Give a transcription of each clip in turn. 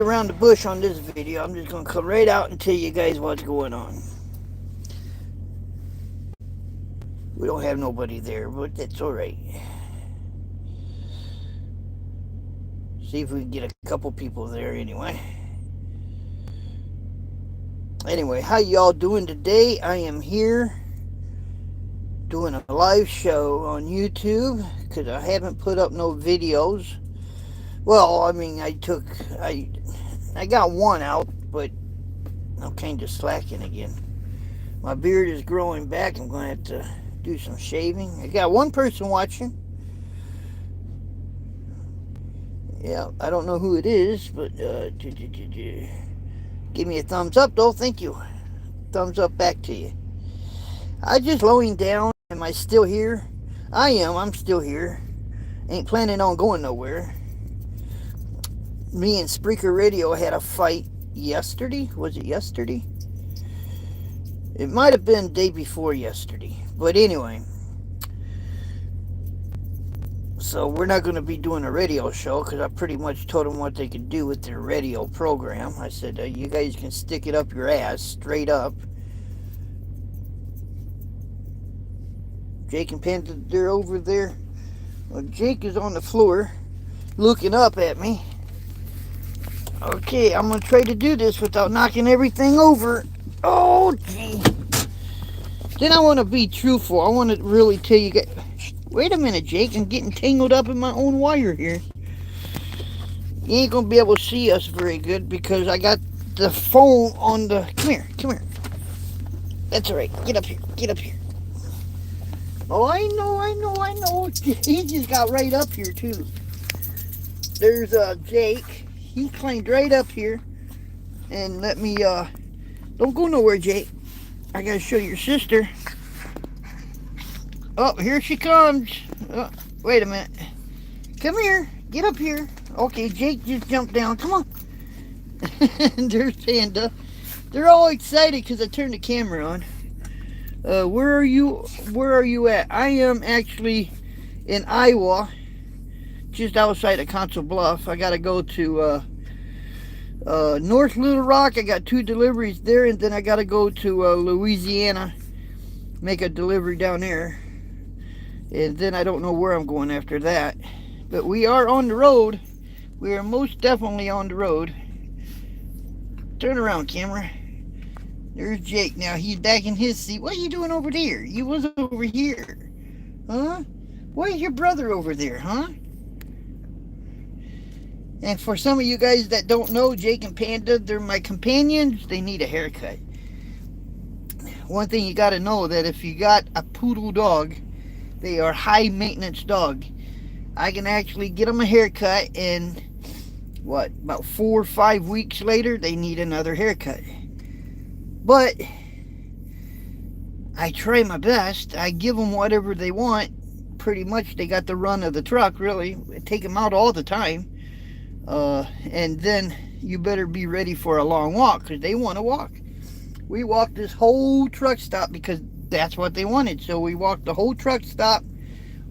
around the bush on this video. I'm just going to come right out and tell you guys what's going on. We don't have nobody there, but that's alright. See if we can get a couple people there anyway. Anyway, how y'all doing today? I am here doing a live show on YouTube because I haven't put up no videos. Well, I mean, I got one out, but I'm kind of slacking again. My beard is growing back. I'm going to have to do some shaving. I got one person watching. Yeah, I don't know who it is, but give me a thumbs up, though. Thank you. Thumbs up back to you. I just slowing down. Am I still here? I am. I'm still here. Ain't planning on going nowhere. Me and Spreaker Radio had a fight yesterday. Was it yesterday? It might have been the day before yesterday. But anyway. So we're not going to be doing a radio show because I pretty much told them what they could do with their radio program. I said, you guys can stick it up your ass straight up. Jake and Panda, they're over there. Well, Jake is on the floor looking up at me. Okay, I'm going to try to do this without knocking everything over. Oh, gee. Then I want to be truthful. I want to really tell you guys. Wait a minute, Jake. I'm getting tangled up in my own wire here. You ain't going to be able to see us very good because I got the phone on the... Come here. That's all right. Get up here. Oh, I know. He just got right up here, too. There's Jake. He climbed right up here. And let me, don't go nowhere, Jake. I gotta show your sister. Oh, here she comes. Oh, wait a minute. Come here. Get up here. Okay, Jake just jumped down. Come on. There's Panda. They're all excited because I turned the camera on. Where are you at? I am actually in Iowa, just outside of Council Bluff. I gotta go to North Little Rock. I got 2 deliveries there, and then I gotta go to Louisiana, make a delivery down there, and then I don't know where I'm going after that. But we are on the road. We are most definitely on the road. Turn around, camera. There's Jake now. He's back in his seat. What are you doing over there? You was over here. Huh? Where's your brother over there, huh? And for some of you guys that don't know, Jake and Panda, they're my companions. They need a haircut. One thing you got to know, that if you got a poodle dog, they are high maintenance dog. I can actually get them a haircut, and about 4 or 5 weeks later, they need another haircut. But I try my best. I give them whatever they want. Pretty much they got the run of the truck, really. I take them out all the time. And then you better be ready for a long walk because they want to walk. We walked this whole truck stop because that's what they wanted. So we walked the whole truck stop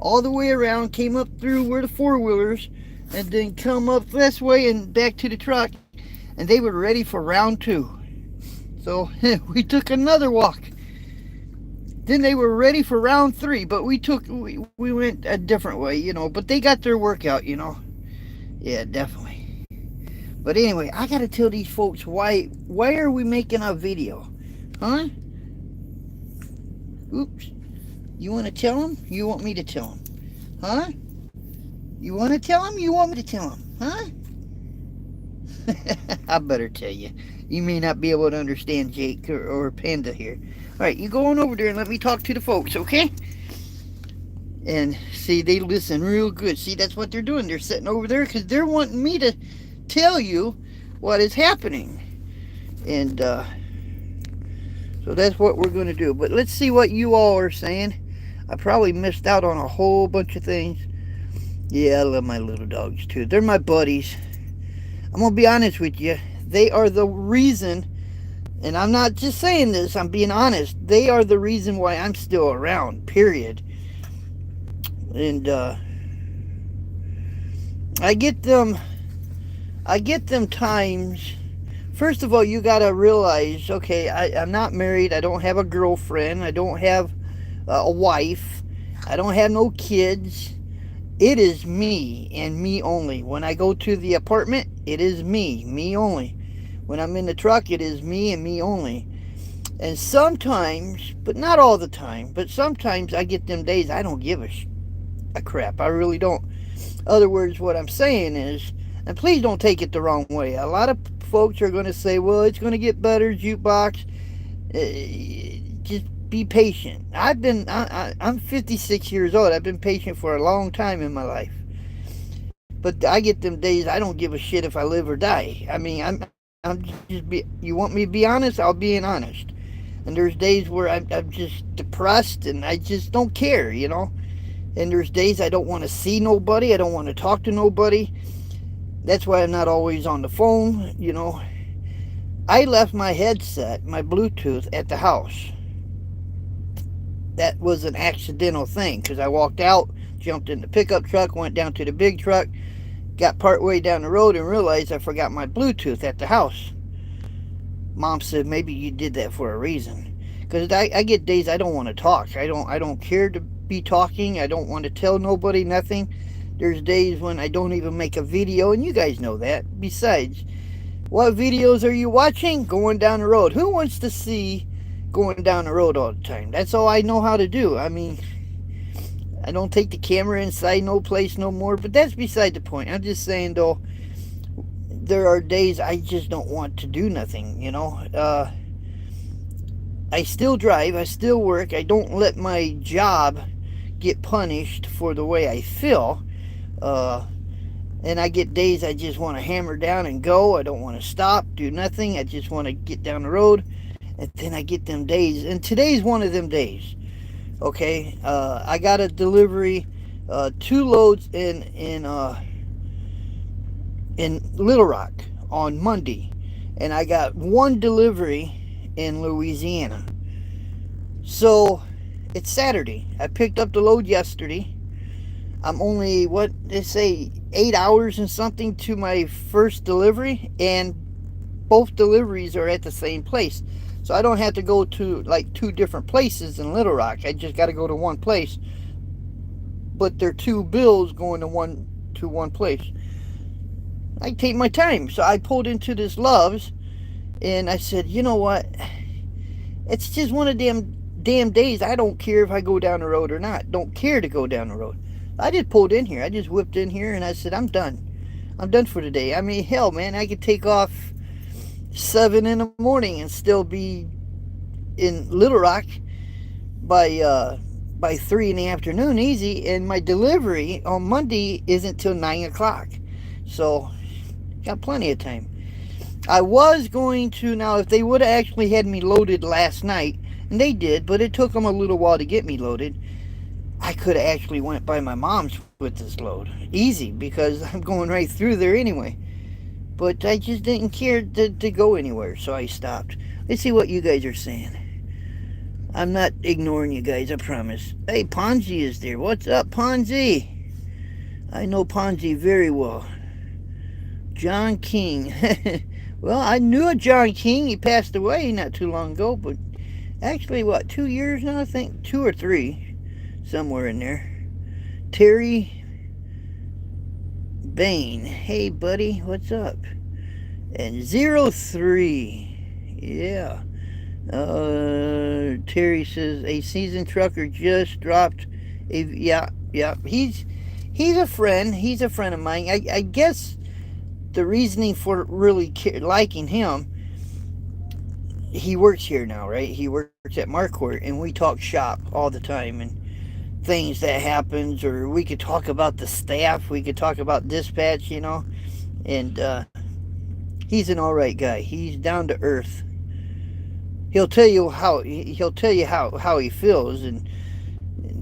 all the way around, came up through where the 4-wheelers, and then come up this way and back to the truck. And they were ready for round 2. So we took another walk. Then they were ready for round 3, but we went a different way, but they got their workout, Yeah, definitely. But anyway, I gotta tell these folks why are we making a video? Huh? Oops. You want to tell them? You want me to tell them? Huh? You want to tell them? You want me to tell them? Huh? I better tell you. You may not be able to understand Jake or Panda here. Alright, you go on over there and let me talk to the folks, okay? And see, they listen real good. See, that's what they're doing. They're sitting over there because they're wanting me to tell you what is happening. And so that's what we're going to do. But let's see what you all are saying. I probably missed out on a whole bunch of things. Yeah, I love my little dogs too. They're my buddies. I'm going to be honest with you. They are the reason, and I'm not just saying this, I'm being honest. They are the reason why I'm still around, period. And I get them I get them times. First of all, you gotta realize, okay, I'm not married. I don't have a girlfriend. I don't have a wife. I don't have no kids. It is me and me only. When I go to the apartment, it is me only. When I'm in the truck, it is me and me only. And sometimes, but not all the time, but sometimes I get them days I don't give a crap. I really don't. Other words, what I'm saying is, and please don't take it the wrong way. A lot of folks are going to say, well, it's going to get better, Jukebox. Just be patient. I'm 56 years old. I've been patient for a long time in my life. But I get them days I don't give a shit if I live or die. I mean, you want me to be honest? I'll be honest. And there's days where I'm just depressed and I just don't care, you know. And there's days I don't want to see nobody. I don't want to talk to nobody. That's why I'm not always on the phone, you know. I left my headset, my Bluetooth, at the house. That was an accidental thing because I walked out, jumped in the pickup truck, went down to the big truck, got part way down the road and realized I forgot my Bluetooth at the house. Mom said maybe you did that for a reason. Because I get days I don't want to talk. I don't care to be talking. I don't want to tell nobody nothing. There's days when I don't even make a video, and you guys know that. Besides, what videos are you watching? Going down the road. Who wants to see going down the road all the time? That's all I know how to do. I mean, I don't take the camera inside no place no more, but that's beside the point. I'm just saying, though, there are days I just don't want to do nothing, you know. I still drive. I still work. I don't let my job get punished for the way I feel. And I get days I just want to hammer down and go. I don't want to stop, do nothing. I just want to get down the road. And then I get them days. And today's one of them days. Okay? I got a delivery, 2 loads in Little Rock on Monday. And I got 1 delivery in Louisiana. So, it's Saturday. I picked up the load yesterday. I'm only, what they say, 8 hours and something to my first delivery, and both deliveries are at the same place. So I don't have to go to like 2 different places in Little Rock. I just got to go to one place. But they're 2 bills going to one place. I take my time. So I pulled into this Love's, and I said, you know what? It's just one of them damn days. I don't care if I go down the road or not. Don't care to go down the road. I just pulled in here. I just whipped in here and I said, I'm done. I'm done for today. I mean, hell, man, I could take off 7 in the morning and still be in Little Rock by 3 in the afternoon, easy. And my delivery on Monday isn't till 9 o'clock. So, got plenty of time. I was going to, now, if they would have actually had me loaded last night, and they did, but it took them a little while to get me loaded, I could have actually went by my mom's with this load. Easy, because I'm going right through there anyway. But I just didn't care to go anywhere, so I stopped. Let's see what you guys are saying. I'm not ignoring you guys, I promise. Hey, Ponzi is there. What's up, Ponzi? I know Ponzi very well. John King. Well, I knew a John King. He passed away not too long ago, but actually, what, 2 years now? I think 2 or 3. Somewhere in there. Terry Bain. Hey, buddy, what's up? And 03. Yeah. Terry says a seasoned trucker just dropped a, yeah. He's a friend. He's a friend of mine. I guess the reasoning for really liking him, he works here now, right? He works at Marquardt, and we talk shop all the time, and things that happens, or we could talk about the staff, we could talk about dispatch, you know. And he's an all right guy. He's down to earth. He'll tell you how he feels, and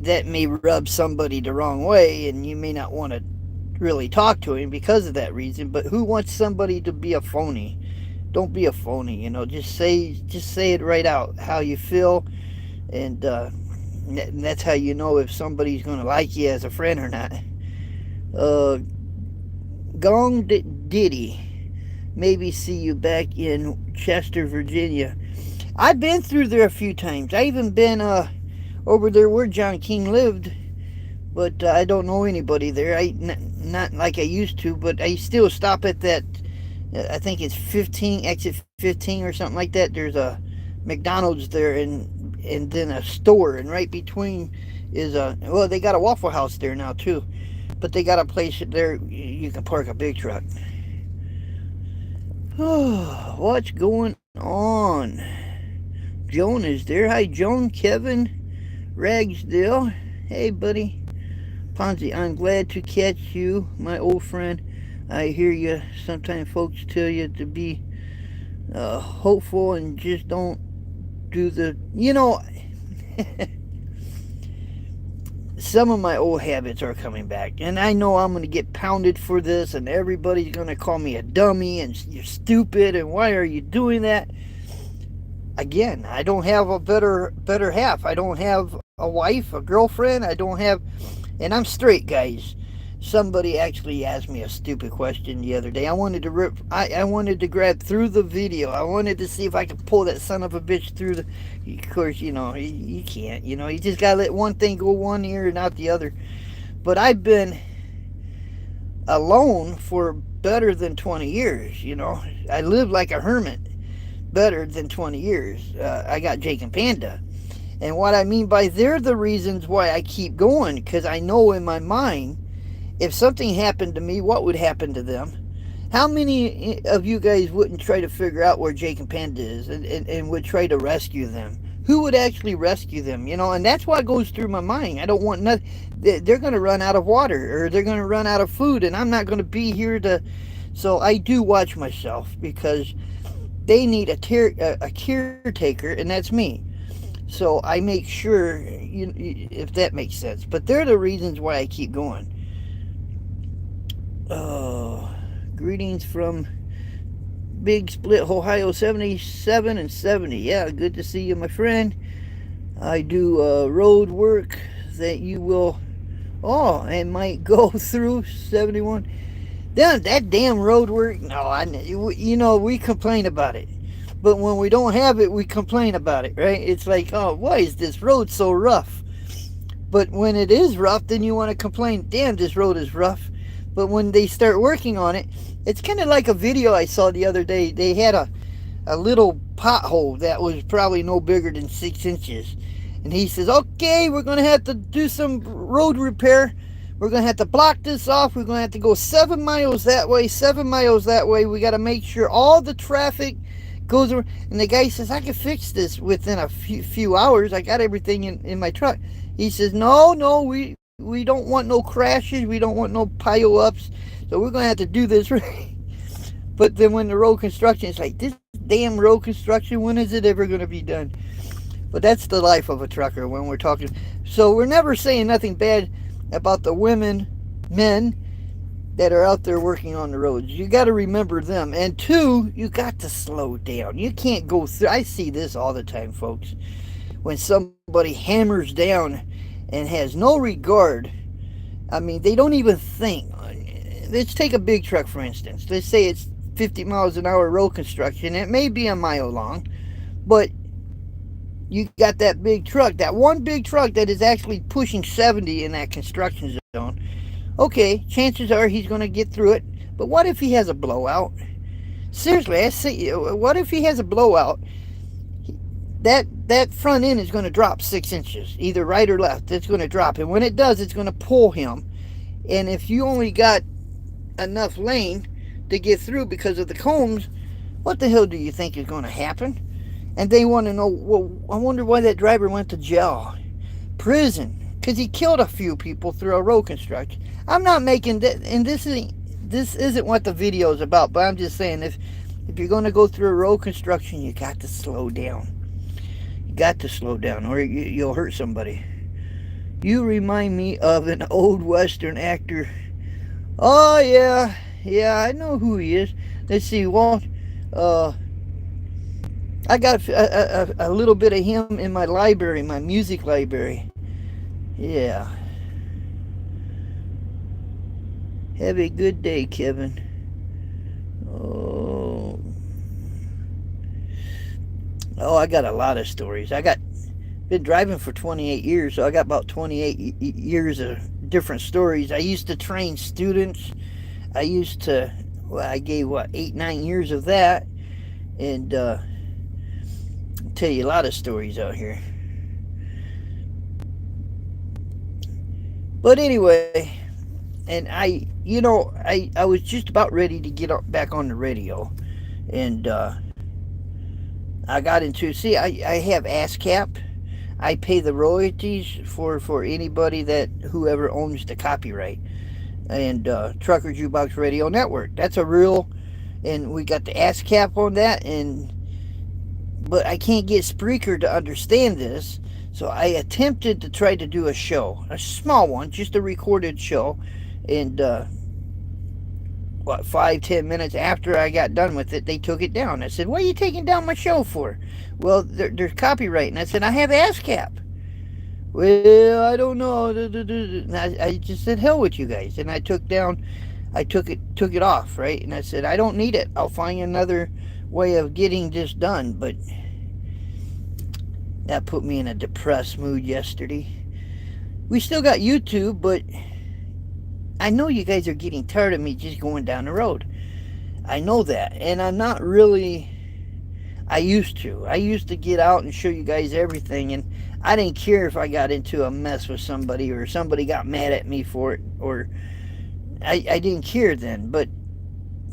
that may rub somebody the wrong way, and you may not want to really talk to him because of that reason. But who wants somebody to be a phony? Don't be a phony, you know. Just say it right out how you feel, and that's how you know if somebody's going to like you as a friend or not. Gong Diddy. maybe see you back in Chester, Virginia. I've been through there a few times. I even been over there where John King lived, but I don't know anybody there. Not like I used to, but I still stop at that. I think it's 15, exit 15 or something like that. There's a McDonald's there, and then a store, and right between is well, they got a Waffle House there now too, but they got a place there you can park a big truck. Oh, what's going on? Joan is there. Hi, Joan, Kevin, Ragsdale. Hey, buddy. Ponzi, I'm glad to catch you, my old friend. I hear you. Sometimes folks tell you to be hopeful and just don't do the. Some of my old habits are coming back, and I know I'm going to get pounded for this, and everybody's going to call me a dummy and you're stupid and why are you doing that? Again, I don't have a better half. I don't have a wife, a girlfriend. I don't have, and I'm straight, guys. Somebody actually asked me a stupid question the other day. I wanted to grab through the video. I wanted to see if I could pull that son of a bitch through the. Of course, you can't. You just gotta let one thing go one ear and out the other. But I've been alone for better than 20 years. I lived like a hermit better than 20 years. I got Jake and Panda. And what I mean by they're the reasons why I keep going, because I know in my mind, if something happened to me, what would happen to them? How many of you guys wouldn't try to figure out where Jake and Panda is and would try to rescue them? Who would actually rescue them? And that's what goes through my mind. I don't want nothing. They're going to run out of water or they're going to run out of food, and I'm not going to be here to. So I do watch myself because they need a caretaker, and that's me. So I make sure, if that makes sense. But they're the reasons why I keep going. Oh, greetings from Big Split, Ohio, 77 and 70. Yeah, good to see you, my friend. I do road work that you will, and might go through 71. That damn road work, no, we complain about it. But when we don't have it, we complain about it, right? It's like, oh, why is this road so rough? But when it is rough, then you want to complain, damn, this road is rough. But when they start working on it, it's kind of like a video I saw the other day. They had a little pothole that was probably no bigger than 6 inches. And he says, okay, we're going to have to do some road repair. We're going to have to block this off. We're going to have to go 7 miles that way, 7 miles that way. We got to make sure all the traffic goes around. And the guy says, I can fix this within a few hours. I got everything in my truck. He says, no, we don't want no crashes. We don't want no pile-ups. So we're going to have to do this right. But then when the road construction, it's like, this damn road construction, when is it ever going to be done? But that's the life of a trucker when we're talking. So we're never saying nothing bad about the men that are out there working on the roads. You got to remember them. And two, you got to slow down. You can't go through. I see this all the time, folks. When somebody hammers down and has no regard, I mean, they don't even think. Let's take a big truck, for instance. Let's say it's 50 miles an hour road construction. It may be a mile long, but you got that big truck, that one big truck that is actually pushing 70 in that construction zone. Okay, chances are he's going to get through it. But what if he has a blowout? Seriously, I say, what if he has a blowout? That front end is going to drop 6 inches, either right or left. It's going to drop. And when it does, it's going to pull him. And if you only got enough lane to get through because of the cones, what the hell do you think is going to happen? And they want to know, well, I wonder why that driver went to jail, prison, because he killed a few people through a road construction. I'm not making that, and this isn't what the video is about, but I'm just saying, if you're going to go through a road construction, you got to slow down. You got to slow down, or you'll hurt somebody. You remind me of an old Western actor. Oh, yeah, I know who he is. Let's see, Walt, I got a little bit of him in my library, my music library. Yeah. Have a good day, Kevin. Oh. Oh, I got a lot of stories. I got been driving for 28 years, so I got about 28 years of different stories. I used to train students. I used to, well, I gave what 8, 9 years of that, and I'll tell you a lot of stories out here. But anyway, and I was just about ready to get back on the radio, and I got into, see, I have ASCAP. I pay the royalties for anybody that whoever owns the copyright, and Trucker Jukebox Radio Network. That's a real, and we got the ASCAP on that, and but I can't get Spreaker to understand this. So I attempted to try to do a show, a small one, just a recorded show, and what 5, 10 minutes after I got done with it, they took it down. I said, "What are you taking down my show for?" Well, there's copyright, and I said, "I have ASCAP." Well, I don't know. And I just said, "Hell with you guys," and I took it off, right? And I said, "I don't need it. I'll find another way of getting this done." But that put me in a depressed mood yesterday. We still got YouTube, but I know you guys are getting tired of me just going down the road. I know that, and I'm not really. I used to. I used to get out and show you guys everything, and I didn't care if I got into a mess with somebody or somebody got mad at me for it, or I didn't care then. But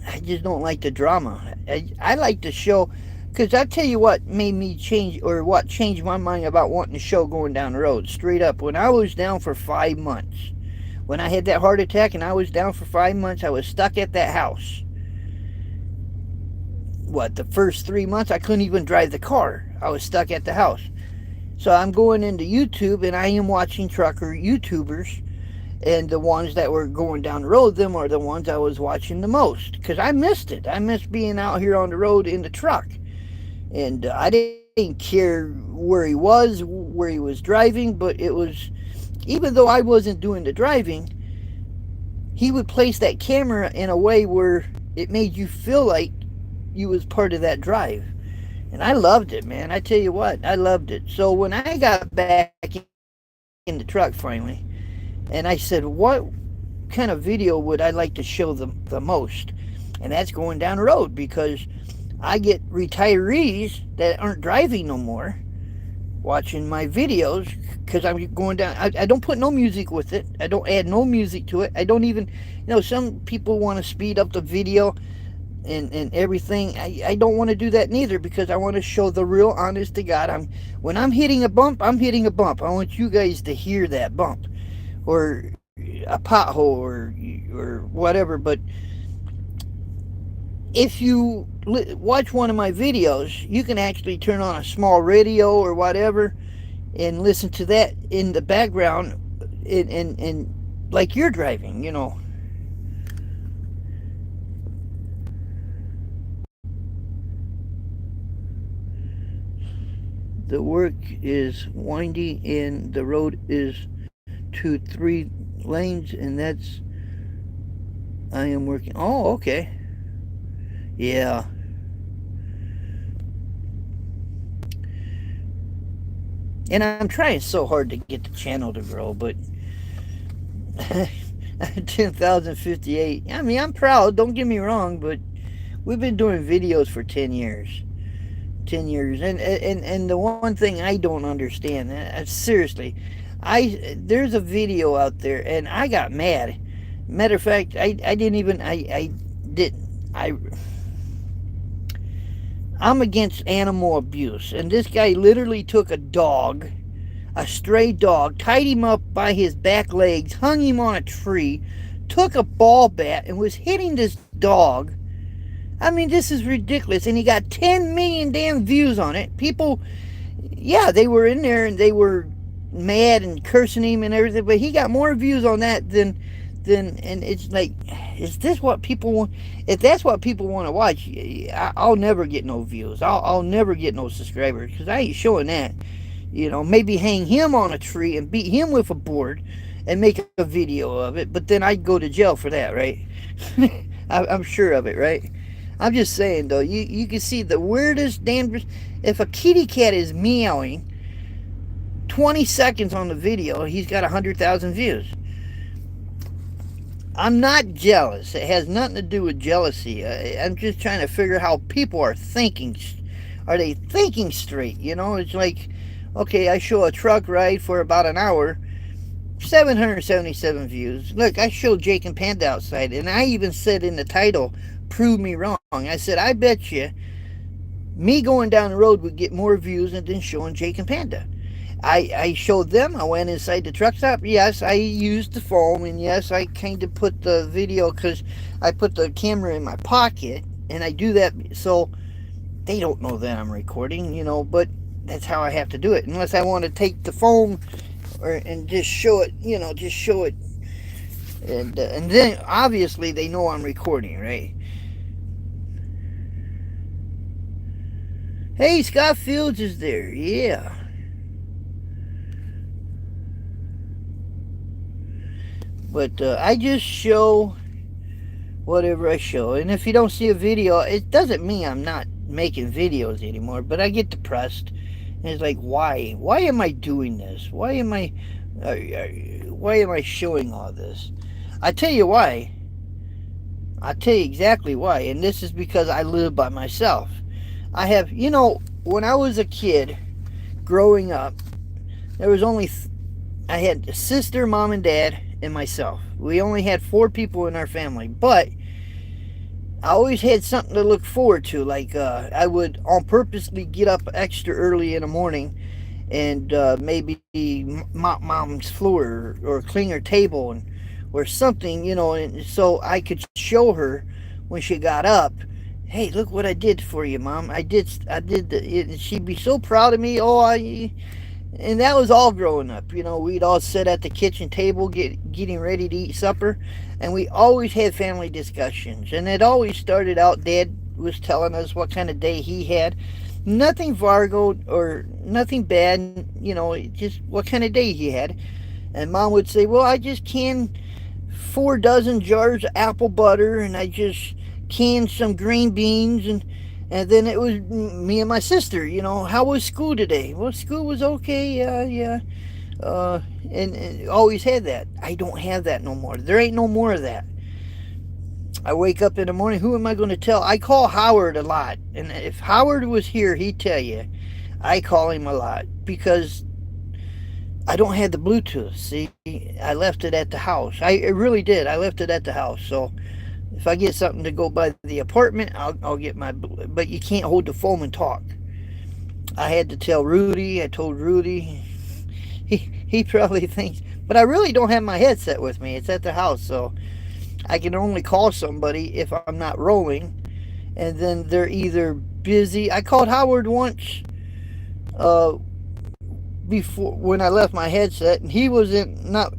I just don't like the drama. I like the show, because I tell you what made me change, or what changed my mind about wanting the show going down the road. Straight up, when I was down for 5 months, when I had that heart attack and I was down for 5 months, I was stuck at that house. What, the first 3 months I couldn't even drive the car. I was stuck at the house. So I'm going into YouTube and I am watching trucker YouTubers, and the ones that were going down the road, them are the ones I was watching the most, because I missed it. I missed being out here on the road in the truck, and I didn't care where he was driving, but it was, even though I wasn't doing the driving, he would place that camera in a way where it made you feel like you was part of that drive. And I loved it, man. I tell you what, I loved it. So when I got back in the truck finally, and I said, what kind of video would I like to show them the most? And that's going down the road, because I get retirees that aren't driving no more watching my videos, because I'm going down. I don't put no music with it. I don't add no music to it. I don't even, some people want to speed up the video and everything. I don't want to do that neither, because I want to show the real honest to God. When I'm hitting a bump, I'm hitting a bump. I want you guys to hear that bump, or a pothole, or whatever. But if you watch one of my videos, you can actually turn on a small radio or whatever and listen to that in the background, and like you're driving, The work is windy and the road is 2, 3 lanes, and that's, I am working. Oh, okay. Yeah. And I'm trying so hard to get the channel to grow, but 10,058. I mean, I'm proud, don't get me wrong, but we've been doing videos for 10 years. 10 years. And the one thing I don't understand, seriously, there's a video out there, and I got mad. Matter of fact, I'm against animal abuse, and this guy literally took a dog, a stray dog, tied him up by his back legs, hung him on a tree, took a ball bat, and was hitting this dog. I mean, this is ridiculous, and he got 10 million damn views on it. People, yeah, they were in there, and they were mad and cursing him and everything, but he got more views on that than, and it's like, is this what people want? If that's what people want to watch, I'll never get no views. I'll never get no subscribers, because I ain't showing that. Maybe hang him on a tree and beat him with a board and make a video of it, but then I'd go to jail for that, right? I'm sure of it, right? I'm just saying though, you can see the weirdest damn. If a kitty cat is meowing 20 seconds on the video, he's got 100,000 views. I'm not jealous. It has nothing to do with jealousy. I'm just trying to figure how people are thinking. Are they thinking straight? You know, it's like, okay, I show a truck ride for about an hour, 777 views. Look, I showed Jake and Panda outside, and I even said in the title, prove me wrong. I said, I bet you me going down the road would get more views than showing Jake and Panda. I showed them. I went inside the truck stop. Yes, I used the phone, and yes, I kind of put the video because I put the camera in my pocket, and I do that so they don't know that I'm recording, you know, but that's how I have to do it. Unless I want to take the phone and just show it, you know, just show it. And then obviously they know I'm recording, right? Hey, Scott Fields is there. Yeah. But I just show whatever I show. And if you don't see a video, it doesn't mean I'm not making videos anymore. But I get depressed. And it's like, why? Why am I doing this? Why am I showing all this? I tell you why. I'll tell you exactly why. And this is because I live by myself. I have, you know, when I was a kid growing up, there was only, I had a sister, mom, and dad, and myself. We only had 4 people in our family. But I always had something to look forward to. Like, I would on purposely get up extra early in the morning and maybe mop mom's floor or clean her table and or something, you know, and so I could show her when she got up, hey, look what I did for you, Mom. I did and she'd be so proud of me. And that was all growing up. You know, we'd all sit at the kitchen table getting ready to eat supper, and we always had family discussions. And it always started out, Dad was telling us what kind of day he had. Nothing Vargo or nothing bad, you know, just what kind of day he had. And Mom would say, well, I just canned 4 dozen jars of apple butter, and I just canned some green beans, and then it was me and my sister, you know, how was school today? Well, school was okay, yeah. And always had that. I don't have that no more. There ain't no more of that. I wake up in the morning, who am I going to tell? I call Howard a lot. And if Howard was here, he'd tell you. I call him a lot because I don't have the Bluetooth. See, I left it at the house. I really did. I left it at the house. So if I get something to go by the apartment, I'll get my. But you can't hold the phone and talk. I had to tell Rudy. I told Rudy. He probably thinks, but I really don't have my headset with me. It's at the house, so I can only call somebody if I'm not rolling, and then they're either busy. I called Howard once. Before when I left my headset, and he was not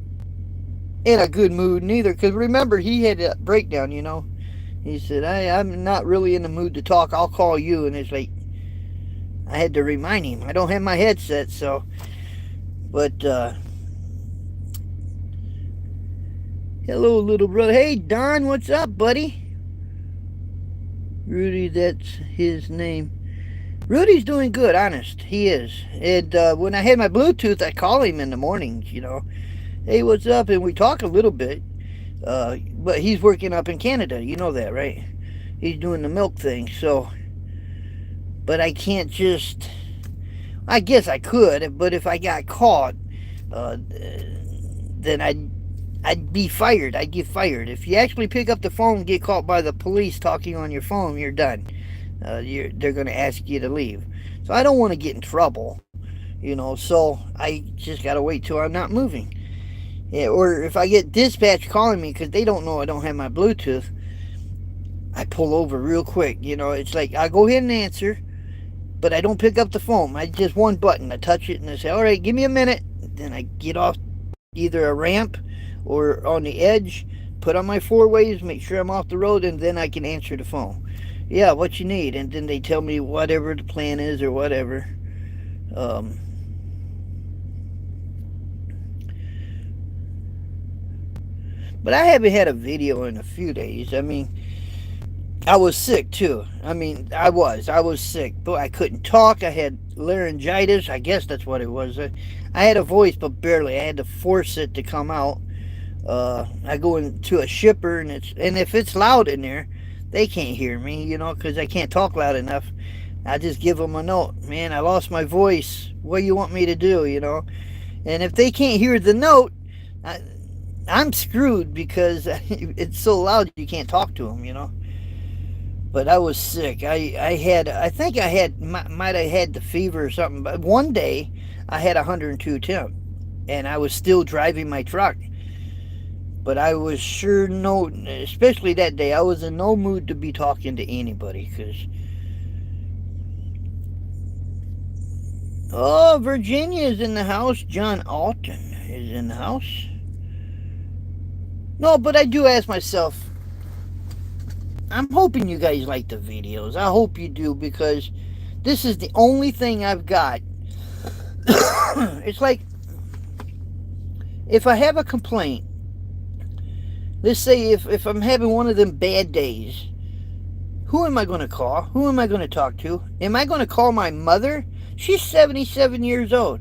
in a good mood neither, because remember he had a breakdown, you know. He said, I'm not really in the mood to talk, I'll call you. And it's like, I had to remind him I don't have my headset. So but hello little brother. Hey Don, what's up, buddy? Rudy, that's his name. Rudy's doing good, honest. He is. And when I had my Bluetooth, I call him in the mornings, you know. Hey, what's up? And we talk a little bit. But he's working up in Canada. You know that, right? He's doing the milk thing. So, but I can't just... I guess I could, but if I got caught, then I'd be fired. I'd get fired. If you actually pick up the phone and get caught by the police talking on your phone, you're done. They're going to ask you to leave. So I don't want to get in trouble, you know, so I just got to wait till I'm not moving. Yeah, or if I get dispatch calling me because they don't know I don't have my Bluetooth, I pull over real quick. You know, it's like I go ahead and answer, but I don't pick up the phone. I just one button. I touch it and I say, all right, give me a minute. Then I get off either a ramp or on the edge, put on my 4-ways, make sure I'm off the road, and then I can answer the phone. Yeah, what you need, and then they tell me whatever the plan is or whatever. But I haven't had a video in a few days. I mean, I was sick too. I mean, I was sick, but I couldn't talk. I had laryngitis. I guess that's what it was. I had a voice, but barely. I had to force it to come out. I go into a shipper, and if it's loud in there, they can't hear me, because I can't talk loud enough. I just give them a note. Man, I lost my voice. What do you want me to do? And if they can't hear the note, I'm screwed because it's so loud you can't talk to them. But I was sick. I think I might have had the fever or something. But one day I had 102 temp, and I was still driving my truck. But I was sure especially that day, I was in no mood to be talking to anybody. Oh, Virginia is in the house. John Alton is in the house. No, but I do ask myself, I'm hoping you guys like the videos. I hope you do, because this is the only thing I've got. It's like, if I have a complaint, let's say if I'm having one of them bad days, who am I going to call? Who am I going to talk to? Am I going to call my mother? She's 77 years old.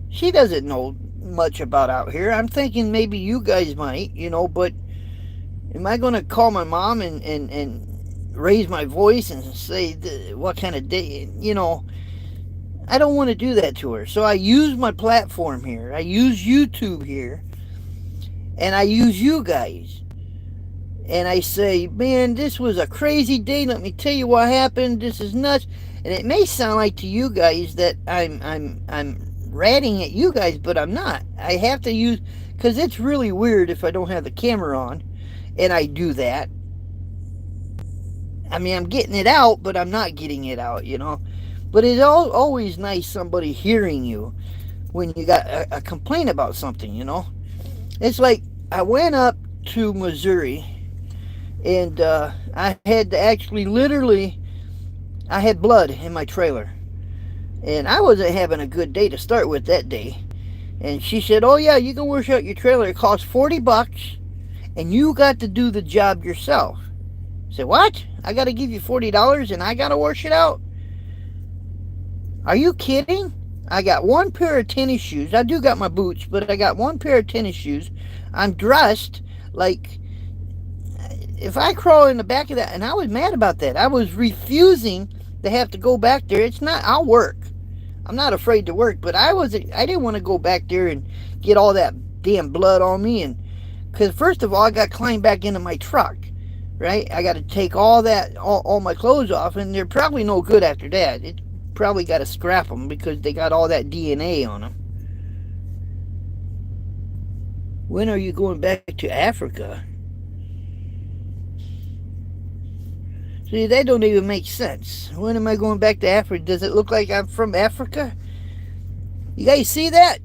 She doesn't know much about out here. I'm thinking maybe you guys might, but am I going to call my mom and raise my voice and say what kind of day? I don't want to do that to her. So I use my platform here. I use YouTube here. And I use you guys. And I say, man, this was a crazy day. Let me tell you what happened. This is nuts. And it may sound like to you guys that I'm ratting at you guys, but I'm not. I have to use, because it's really weird if I don't have the camera on. And I do that. I mean, I'm getting it out, but I'm not getting it out, But it's always nice somebody hearing you when you got a complaint about something, It's like I went up to Missouri, and I had to actually literally, I had blood in my trailer. And I wasn't having a good day to start with that day. And she said, oh yeah, you can wash out your trailer. It costs $40. And you got to do the job yourself. I said, what? I got to give you $40 and I got to wash it out? Are you kidding? I got one pair of tennis shoes. I do got my boots, but I got one pair of tennis shoes. I'm dressed like, if I crawl in the back of that, and I was mad about that. I was refusing to have to go back there. It's not, I'll work. I'm not afraid to work, but I didn't want to go back there and get all that damn blood on me. And because first of all, I got to climb back into my truck, right? I got to take all my clothes off, and they're probably no good after that. It probably got to scrap them because they got all that DNA on them. When are you going back to Africa? See, that don't even make sense. When am I going back to Africa? Does it look like I'm from Africa? You guys see that?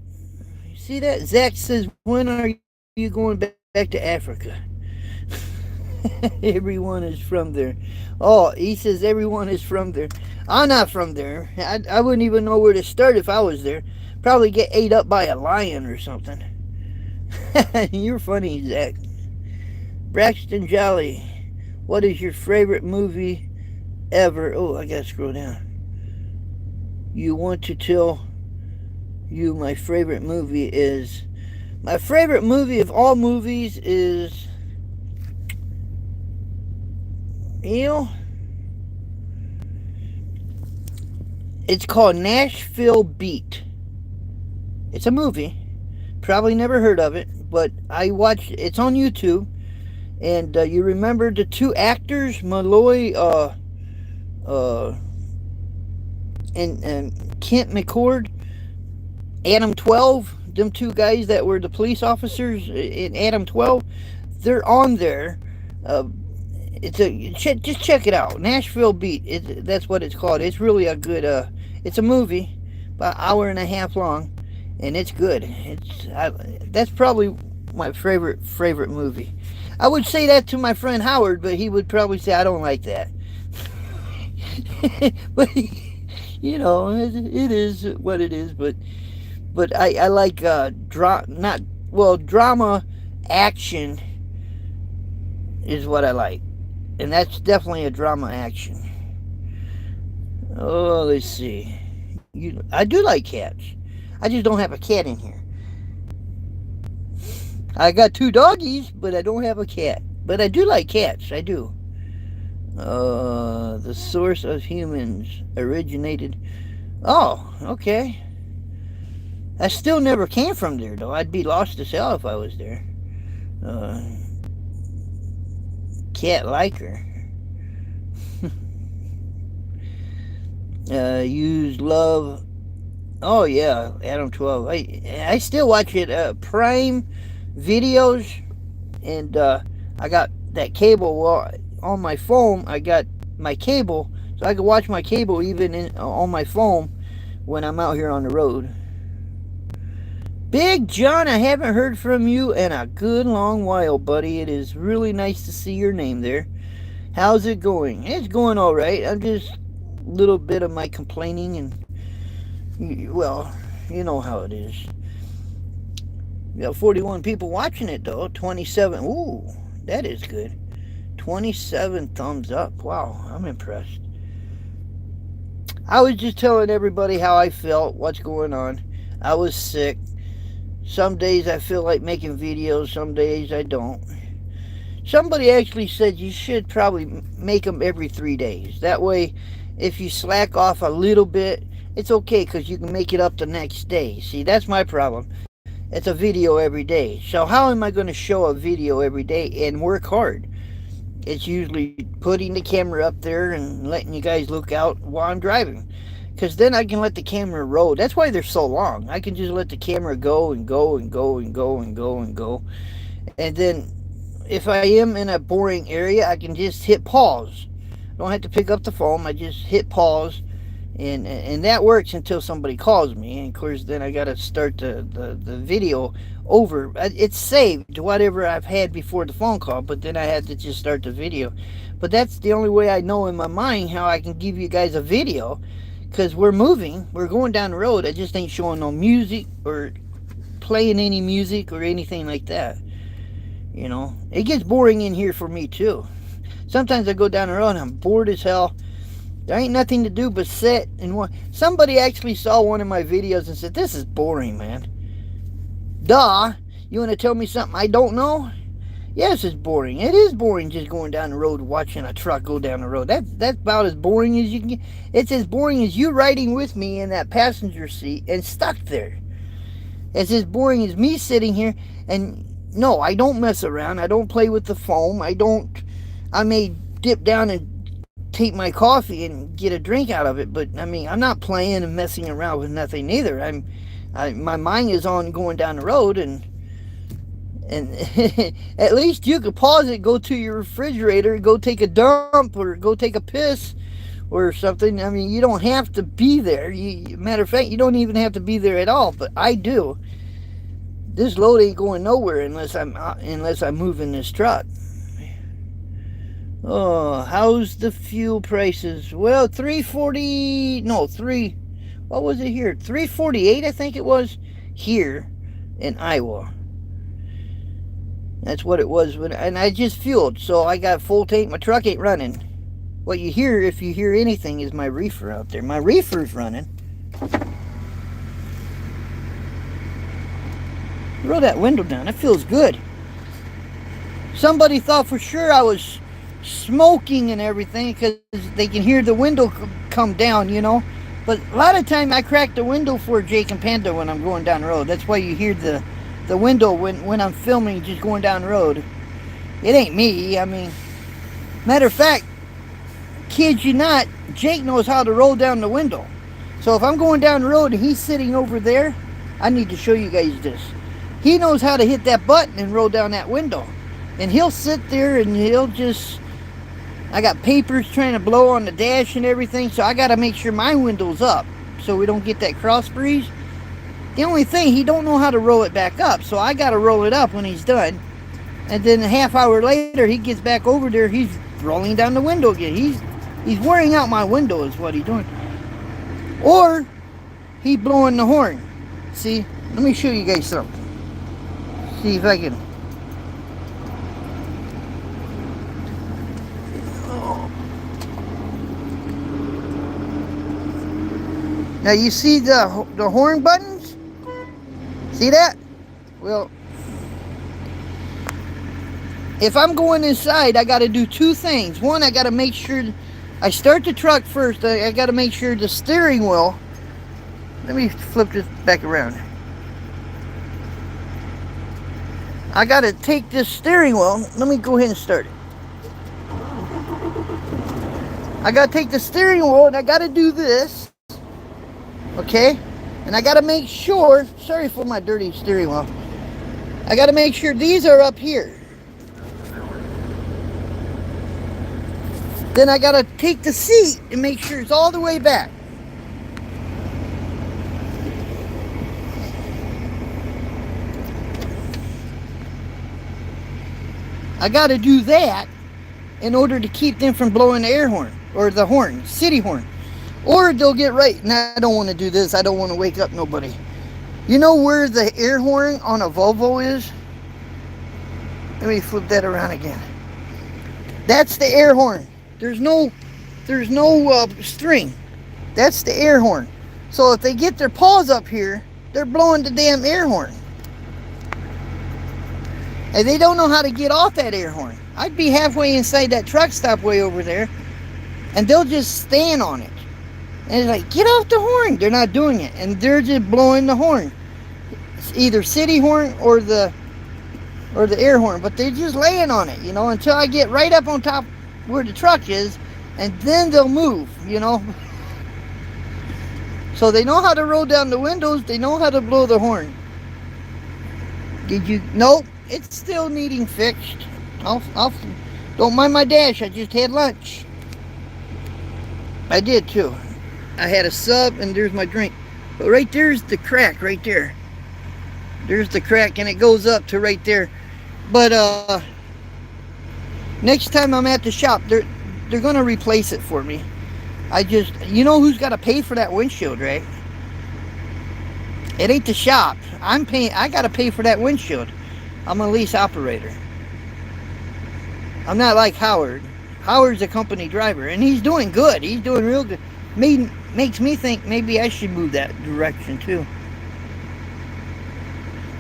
You see that? Zach says, when are you going back to Africa? Everyone is from there. Oh, he says everyone is from there. I'm not from there. I wouldn't even know where to start if I was there. Probably get ate up by a lion or something. You're funny, Zach. Braxton Jolly. What is your favorite movie ever? Oh, I gotta scroll down. You want to tell you my favorite movie is... My favorite movie of all movies is... It's called Nashville Beat. It's a movie. Probably never heard of it, but I watched... It's on YouTube. And you remember the two actors, Malloy and Kent McCord, Adam 12, them two guys that were the police officers in Adam 12, they're on there. Just check it out, Nashville Beat. That's what it's called. It's really a good. It's a movie, about an hour and a half long, and it's good. That's probably my favorite movie. I would say that to my friend Howard, but he would probably say I don't like that. But it is what it is. But I like drama action is what I like. And that's definitely a drama action. Oh, let's see. I do like cats. I just don't have a cat in here. I got 2 doggies, but I don't have a cat. But I do like cats. I do. The source of humans originated. Oh, okay. I still never came from there, though. I'd be lost as hell if I was there. Uh, cat liker. Use love. Oh yeah, Adam 12. I still watch it. Prime videos, and I got that cable. Well, on my phone, I got my cable, so I can watch my cable even on my phone when I'm out here on the road. Big John, I haven't heard from you in a good long while, buddy. It is really nice to see your name there. How's it going? It's going all right. I'm just a little bit of my complaining, and well, you know how it is. We got 41 people watching it though. 27. Ooh, that is good. 27 thumbs up. Wow, I'm impressed. I was just telling everybody how I felt, what's going on. I was sick. Some days I feel like making videos, some days I don't. Somebody actually said you should probably make them every 3 days. That way, if you slack off a little bit, it's okay because you can make it up the next day. See, that's my problem. It's a video every day. So how am I going to show a video every day and work hard? It's usually putting the camera up there and letting you guys look out while I'm driving. Because then I can let the camera roll. That's why they're so long. I can just let the camera go and go and go and go and go and go. And then if I am in a boring area, I can just hit pause. I don't have to pick up the phone. I just hit pause. And that works until somebody calls me. And of course, then I got to start the video over. It's saved, whatever I've had before the phone call. But then I had to just start the video. But that's the only way I know in my mind how I can give you guys a video. Because we're moving, we're going down the road. I just ain't showing no music or playing any music or anything like that. You know, it gets boring in here for me too. Sometimes I go down the road and I'm bored as hell. There ain't nothing to do but sit and watch. Somebody actually saw one of my videos and said, "This is boring, man." Duh, you want to tell me something I don't know? Yes, it's boring. It is boring just going down the road watching a truck go down the road. That's about as boring as you can get. It's as boring as you riding with me in that passenger seat and stuck there. It's as boring as me sitting here. And no, I don't mess around. I don't play with the foam. I may dip down and take my coffee and get a drink out of it. But, I mean, I'm not playing and messing around with nothing either. My mind is on going down the road, and at least you could pause it, go to your refrigerator, go take a dump or go take a piss or something. I mean, you don't have to be there. Matter of fact, you don't even have to be there at all, but I do. This load ain't going nowhere unless I'm moving this truck. Oh, how's the fuel prices? Well, what was it here? 348, I think it was, here in Iowa. That's what it was, and I just fueled, so I got full tank. My truck ain't running. What you hear, if you hear anything, is my reefer out there. My reefer's running. Roll that window down. That feels good. Somebody thought for sure I was smoking and everything because they can hear the window come down, you know. But a lot of time I crack the window for Jake and Panda when I'm going down the road. That's why you hear the window when I'm filming, just going down the road. It ain't me. I mean, matter of fact, kid you not, Jake knows how to roll down the window. So if I'm going down the road and he's sitting over there, I need to show you guys this. He knows how to hit that button and roll down that window. And he'll sit there and I got papers trying to blow on the dash and everything, so I got to make sure my window's up so we don't get that cross breeze. The only thing, he don't know how to roll it back up, so I got to roll it up when he's done. And then a half hour later, he gets back over there, he's rolling down the window again. He's wearing out my window is what he's doing. Or, he blowing the horn. See, let me show you guys something. See if I can. Now you see the horn buttons? See that? Well, if I'm going inside, I got to do two things. One, I got to make sure I start the truck first. I got to make sure the steering wheel. Let me flip this back around. I got to take this steering wheel. Let me go ahead and start it. I got to take the steering wheel and I got to do this. Okay? And I got to make sure, sorry for my dirty steering wheel. I got to make sure these are up here. Then I got to take the seat and make sure it's all the way back. I got to do that in order to keep them from blowing the air horn or the horn, city horn. Or they'll get right. Now, I don't want to do this. I don't want to wake up nobody. You know where the air horn on a Volvo is? Let me flip that around again. That's the air horn. There's no string. That's the air horn. So if they get their paws up here, they're blowing the damn air horn. And they don't know how to get off that air horn. I'd be halfway inside that truck stop way over there, and they'll just stand on it. And it's like, get off the horn. They're not doing it, and they're just blowing the horn. It's either city horn or the air horn, but they're just laying on it, you know, until I get right up on top where the truck is, and then they'll move, you know. So they know how to roll down the windows. They know how to blow the horn. Did you? Nope. It's still needing fixed. Don't mind my dash. I just had lunch. I did too. I had a sub and there's my drink. But right there's the crack right there. There's the crack and it goes up to right there. But next time I'm at the shop, they're gonna replace it for me. You know who's got to pay for that windshield, right? It ain't the shop. I'm paying. I got to pay for that windshield. I'm a lease operator. I'm not like Howard. Howard's a company driver, and he's doing good. He's doing real good. Makes me think maybe I should move that direction too.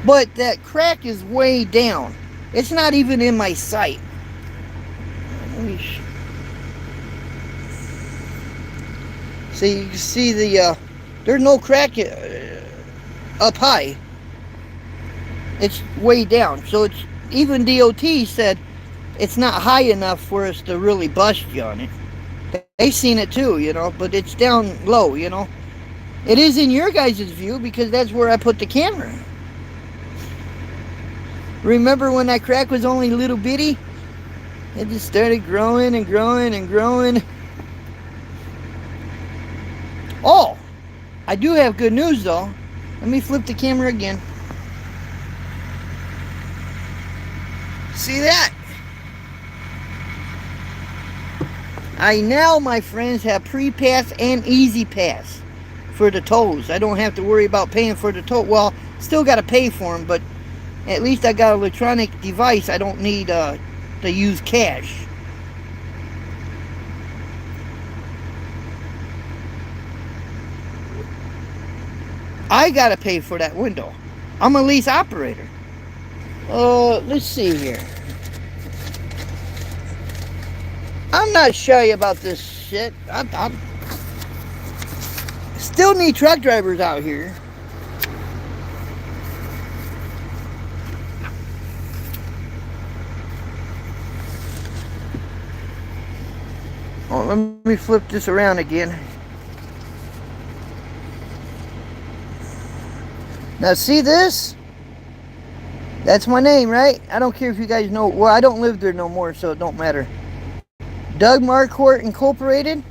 But that crack is way down. It's not even in my sight. So you can see there's no crack up high. It's way down. So it's even DOT said it's not high enough for us to really bust you on it. They seen it too, you know, but it's down low, you know. It is in your guys' view because that's where I put the camera. Remember when that crack was only little bitty? It just started growing and growing and growing. Oh, I do have good news though. Let me flip the camera again. See that? I now, my friends, have pre-pass and easy pass for the tolls. I don't have to worry about paying for the toll. Well, still got to pay for them, but at least I got an electronic device. I don't need to use cash. I got to pay for that window. I'm a lease operator. Let's see here. I'm not shy about this shit. I'm still need truck drivers out here. Oh, let me flip this around again. Now see this? That's my name, right? I don't care if you guys know. Well, I don't live there no more, so it don't matter. Doug Marquardt Incorporated.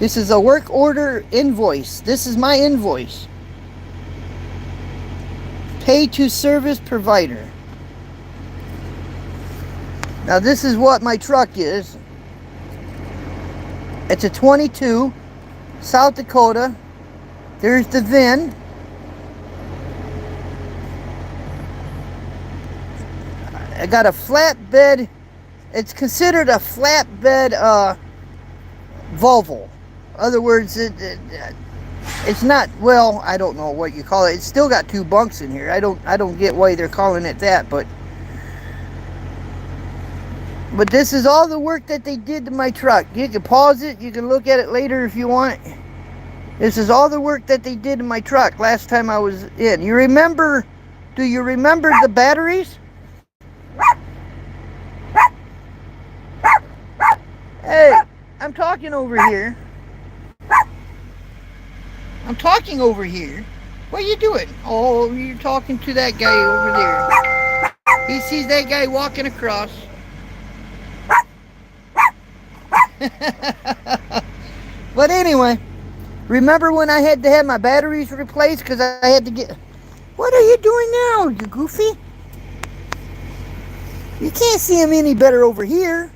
This is a work order invoice. This is my invoice. Pay to service provider. Now this is what my truck is. It's a 22, South Dakota. There's the VIN. I got a flatbed. It's considered a flatbed Volvo. In other words, It's not, well, I don't know what you call it. It's still got 2 bunks in here. I don't get why they're calling it that, but this is all the work that they did to my truck. You can pause it. You can look at it later if you want. This is all the work that they did to my truck last time I was in. You remember, do you remember the batteries? Hey, I'm talking over here. I'm talking over here. What are you doing? Oh, you're talking to that guy over there. He sees that guy walking across. But anyway, remember when I had to have my batteries replaced because I had to get... What are you doing now, you goofy? You can't see him any better over here.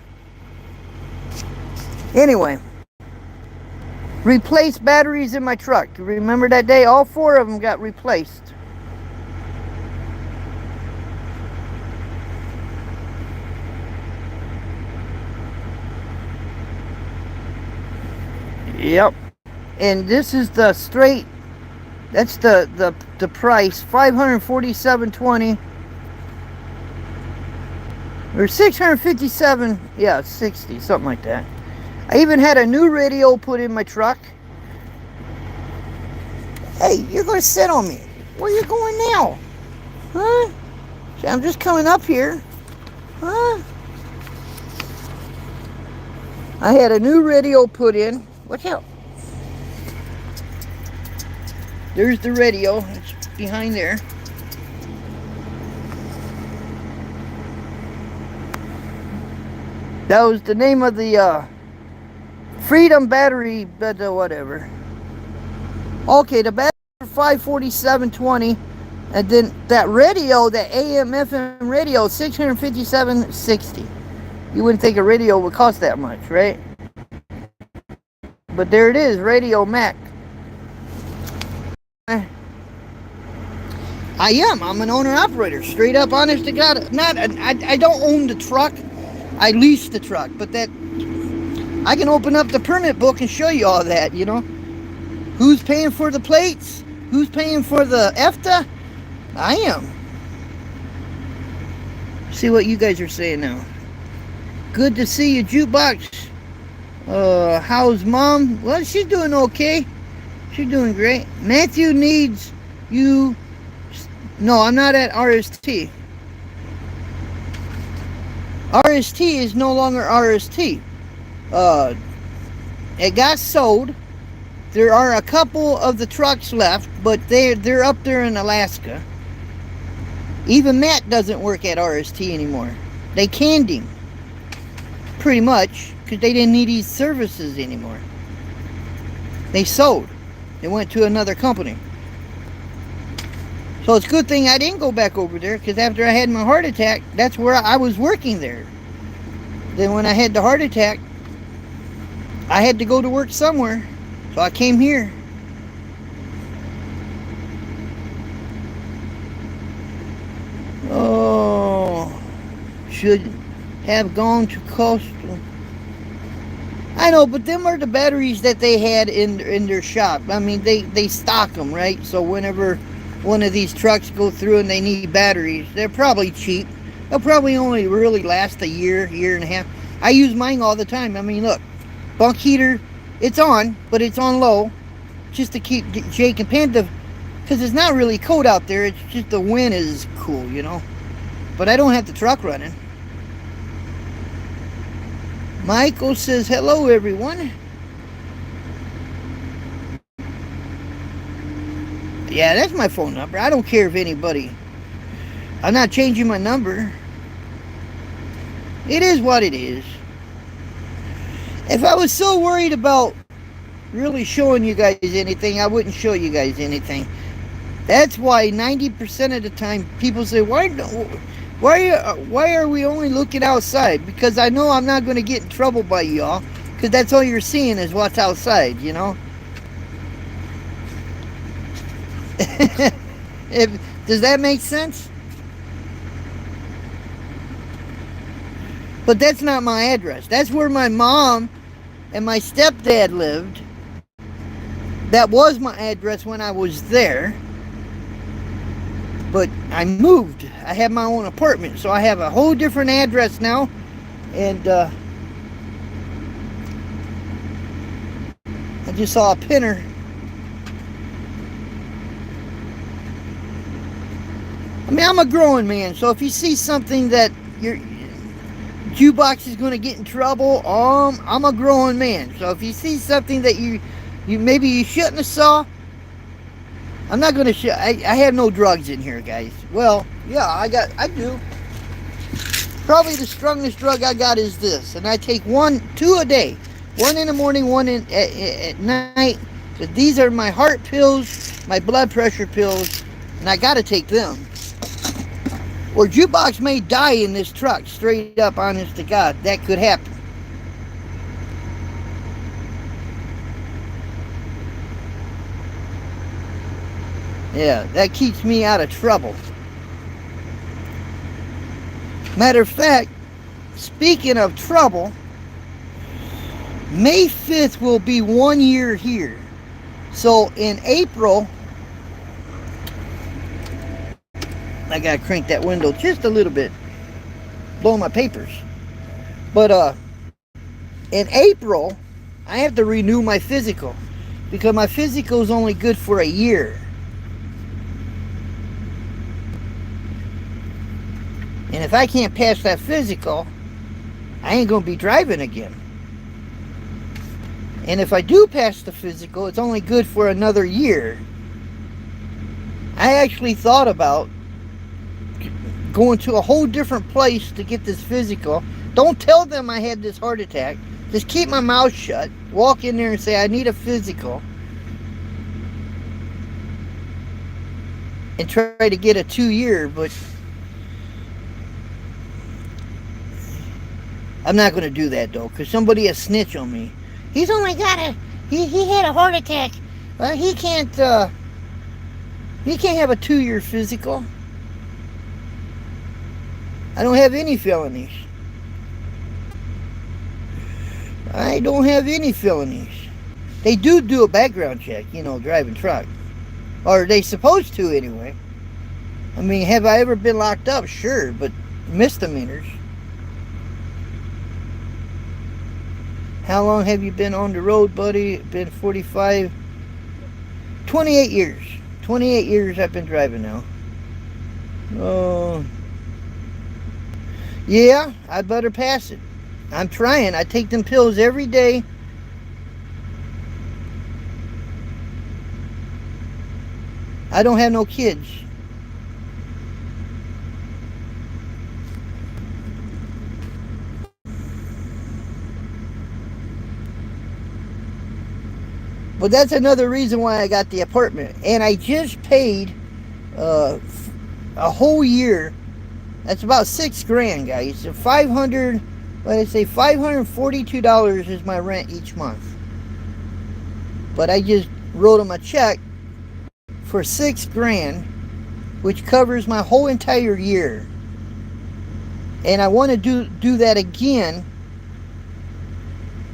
Anyway, replace batteries in my truck. Remember that day? All 4 of them got replaced. Yep. And this is the straight, that's the price, $547.20 or $657, yeah, 60, something like that. I even had a new radio put in my truck. Hey, you're gonna sit on me. Where are you going now? Huh? I'm just coming up here. Huh? I had a new radio put in. Watch out. There's the radio. It's behind there. That was the name of the Freedom battery, but whatever. Okay, the battery for $547.20, and then that radio, that AM FM radio, $657.60. You wouldn't think a radio would cost that much, right? But there it is, Radio Mac. I am. I'm an owner-operator. Straight up, honest to God. I don't own the truck. I lease the truck. But that... I can open up the permit book and show you all that, you know. Who's paying for the plates? Who's paying for the EFTA? I am. See what you guys are saying now. Good to see you, Jukebox. How's Mom? Well, she's doing okay. She's doing great. Matthew needs you. No, I'm not at RST. RST is no longer RST. It got sold. There are a couple of the trucks left, but they're up there in Alaska. Even Matt doesn't work at RST anymore. They canned him. Pretty much, because they didn't need his services anymore. They sold. They went to another company. So it's a good thing I didn't go back over there, because after I had my heart attack, that's where I was working there. Then when I had the heart attack, I had to go to work somewhere. So I came here. Oh, should have gone to Coastal. I know, but them are the batteries that they had in their shop. I mean, they stock them, right? So whenever one of these trucks go through and they need batteries, they're probably cheap. They'll probably only really last a year and a half. I use mine all the time. I mean, look, bunk heater, it's on, but it's on low, just to keep Jake and Panda, because it's not really cold out there. It's just the wind is cool, you know. But I don't have the truck running. Michael says, hello, everyone. Yeah, that's my phone number. I don't care if anybody... I'm not changing my number. It is what it is. If I was so worried about really showing you guys anything, I wouldn't show you guys anything. That's why 90% of the time people say, why are we only looking outside? Because I know I'm not going to get in trouble by y'all, because that's all you're seeing is what's outside, you know. Does that make sense? But that's not my address. That's where my mom and my stepdad lived. That was my address when I was there, but I moved. I have my own apartment, so I have a whole different address now. And I just saw a pinner. I mean, I'm a growing man, so if you see something that your Jukebox is going to get in trouble, I'm a growing man. So if you see something that you maybe you shouldn't have saw, I'm not going to I have no drugs in here, guys. Well, yeah, I do. Probably the strongest drug I got is this, and I take two a day. One in the morning, one at night. But these are my heart pills, my blood pressure pills, and I got to take them. Or Jukebox may die in this truck, straight up, honest to God. That could happen. Yeah, that keeps me out of trouble. Matter of fact, speaking of trouble, May 5th will be 1 year here. So in April, I gotta crank that window just a little bit, blowing my papers. But in April, I have to renew my physical because my physical is only good for a year. And if I can't pass that physical, I ain't gonna be driving again. And if I do pass the physical, it's only good for another year. I actually thought about going to a whole different place to get this physical. Don't tell them I had this heart attack. Just keep my mouth shut. Walk in there and say, I need a physical. And try to get a 2-year, but I'm not going to do that, though, because somebody will snitch on me. He's only got he had a heart attack. Well, he can't have a 2-year physical. I don't have any felonies. I don't have any felonies. They do a background check, driving truck. Or they supposed to anyway. I mean, have I ever been locked up? Sure, but misdemeanors. How long have you been on the road, buddy? Been 45, 28 years. 28 years I've been driving now. Oh, yeah, I better pass it. I'm trying. I take them pills every day. I don't have no kids. But that's another reason why I got the apartment. And I just paid a whole year. That's about $6,000, guys. So $542 is my rent each month. But I just wrote them a check for $6,000, which covers my whole entire year. And I want to do that again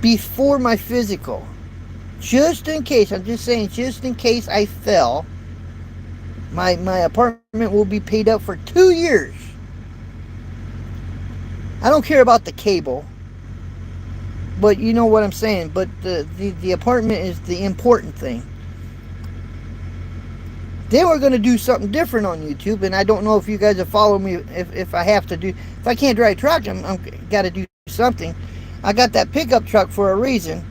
before my physical. Just in case, I'm just saying, just in case I fell, my apartment will be paid up for 2 years. I don't care about the cable, but you know what I'm saying. But the apartment is the important thing. Then we're going to do something different on YouTube, and I don't know if you guys will follow me if I have to do. If I can't drive a truck, I'm got to do something. I got that pickup truck for a reason,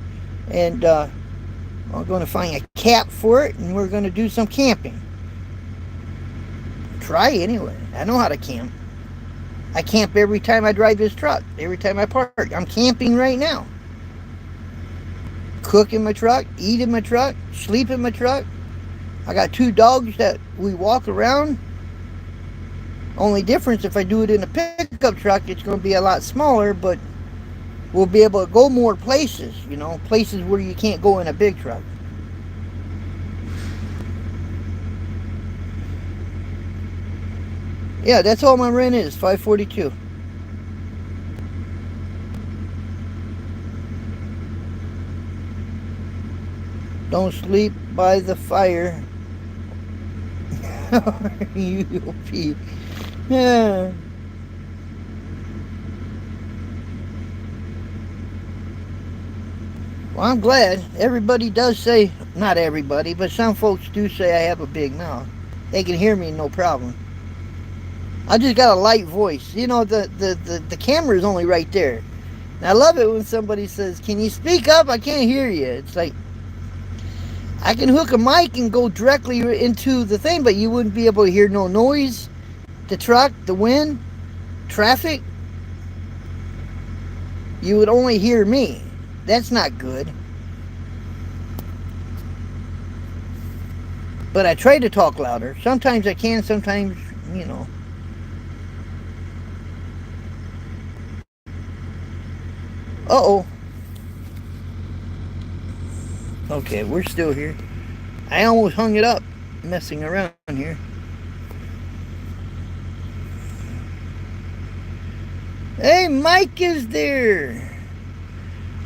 and I'm going to find a cap for it, and we're going to do some camping. Try anyway. I know how to camp. I camp every time I drive this truck. Every time I park. I'm camping right now. Cook in my truck, eat in my truck, sleep in my truck. I got 2 dogs that we walk around. Only difference, if I do it in a pickup truck, it's going to be a lot smaller, but we'll be able to go more places, places where you can't go in a big truck. Yeah, that's all my rent is, $542. Don't sleep by the fire. You'll be. Yeah. Well, I'm glad. Everybody does say, not everybody, but some folks do say I have a big mouth. They can hear me no problem. I just got a light voice. You know, the camera is only right there. And I love it when somebody says, can you speak up? I can't hear you. It's like, I can hook a mic and go directly into the thing, but you wouldn't be able to hear no noise, the truck, the wind, traffic. You would only hear me. That's not good. But I try to talk louder. Sometimes I can, sometimes, you know. Uh-oh. Okay, we're still here. I almost hung it up messing around here. Hey, Mike is there.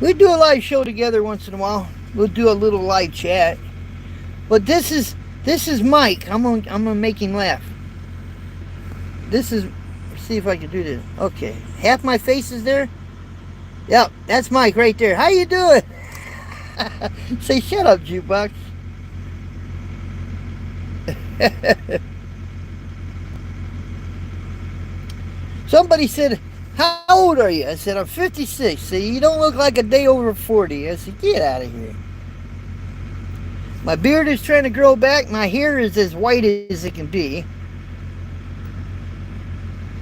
We do a live show together once in a while. We'll do a little live chat. But this is Mike. I'm gonna make him laugh. This is, let's see if I can do this. Okay, half my face is there. Yep, that's Mike right there. How you doing? Say, shut up, Jukebox. Somebody said, how old are you? I said, I'm 56. So you don't look like a day over 40. I said, get out of here. My beard is trying to grow back. My hair is as white as it can be.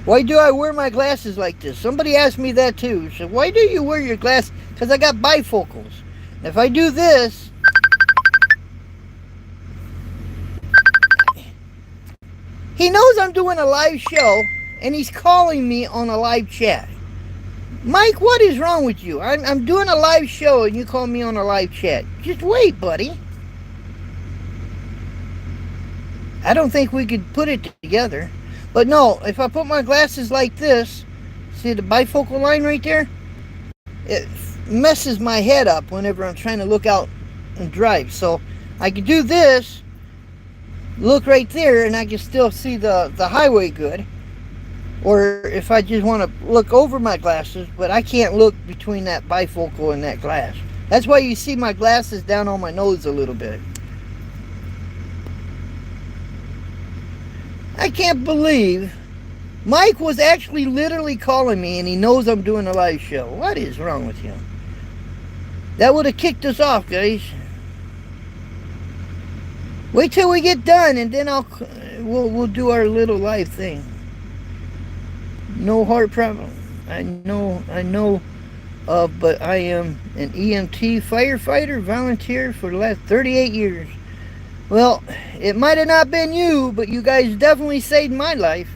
Why do I wear my glasses like this? Somebody asked me that too. So why do you wear your glasses? Because I got bifocals. If I do this, he knows I'm doing a live show, and he's calling me on a live chat. Mike, what is wrong with you? I'm doing a live show, and you call me on a live chat. Just wait, buddy. I don't think we could put it together. But no, if I put my glasses like this, see the bifocal line right there? It messes my head up whenever I'm trying to look out and drive. So I can do this, look right there, and I can still see the highway good. Or if I just want to look over my glasses, but I can't look between that bifocal and that glass. That's why you see my glasses down on my nose a little bit. I can't believe Mike was actually literally calling me, and he knows I'm doing a live show. What is wrong with him? That would have kicked us off, guys. Wait till we get done, and then we'll do our little live thing. No heart problem. I know but I am an EMT firefighter volunteer for the last 38 years. Well, it might have not been you, but you guys definitely saved my life.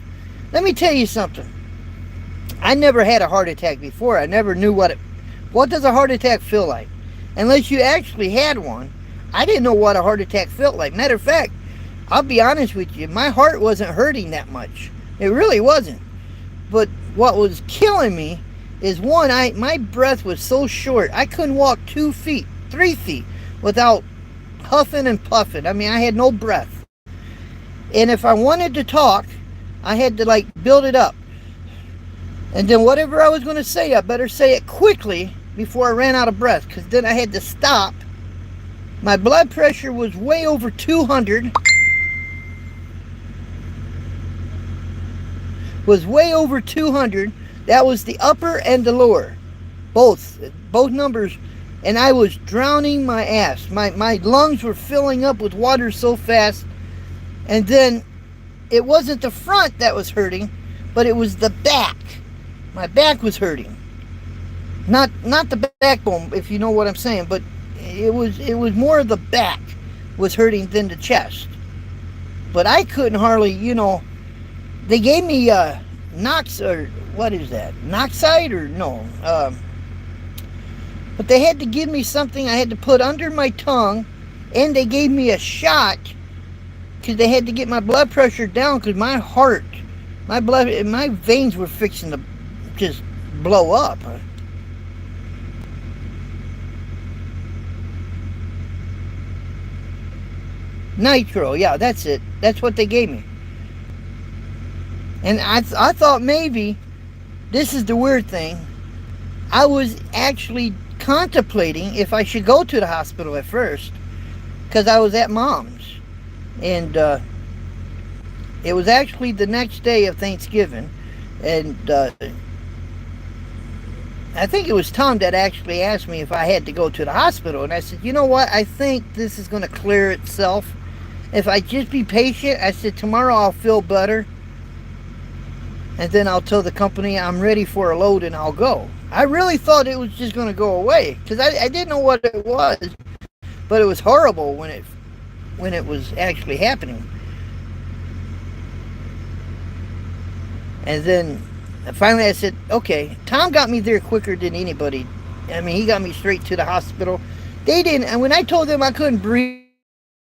Let me tell you something. I never had a heart attack before. I never knew what does a heart attack feel like. Unless you actually had one. I didn't know what a heart attack felt like. Matter of fact, I'll be honest with you, my heart wasn't hurting that much. It really wasn't. But what was killing me is one, my breath was so short. I couldn't walk 2 feet, 3 feet without huffing and puffing. I mean, I had no breath. And if I wanted to talk, I had to like build it up. And then whatever I was going to say, I better say it quickly before I ran out of breath, because then I had to stop. My blood pressure was way over 200. Was way over 200. That was the upper and the lower. Both numbers. And I was drowning my ass. My lungs were filling up with water so fast. And then it wasn't the front that was hurting, but it was the back. My back was hurting. Not the backbone, if you know what I'm saying, but it was more of the back was hurting than the chest. But I couldn't hardly, they gave me Nox, or what is that? Noxide or no? But they had to give me something I had to put under my tongue, and they gave me a shot because they had to get my blood pressure down, because my heart, my veins were fixing to just blow up. Nitro, yeah, that's it. That's what they gave me. And I thought maybe, this is the weird thing, I was actually contemplating if I should go to the hospital at first because I was at mom's. And it was actually the next day of Thanksgiving. And I think it was Tom that actually asked me if I had to go to the hospital. And I said, you know what? I think this is going to clear itself. If I just be patient, I said, tomorrow I'll feel better. And then I'll tell the company I'm ready for a load and I'll go. I really thought it was just going to go away because I didn't know what it was. But it was horrible when it was actually happening. And then finally I said, okay, Tom got me there quicker than anybody. I mean, he got me straight to the hospital. They didn't, and when I told them I couldn't breathe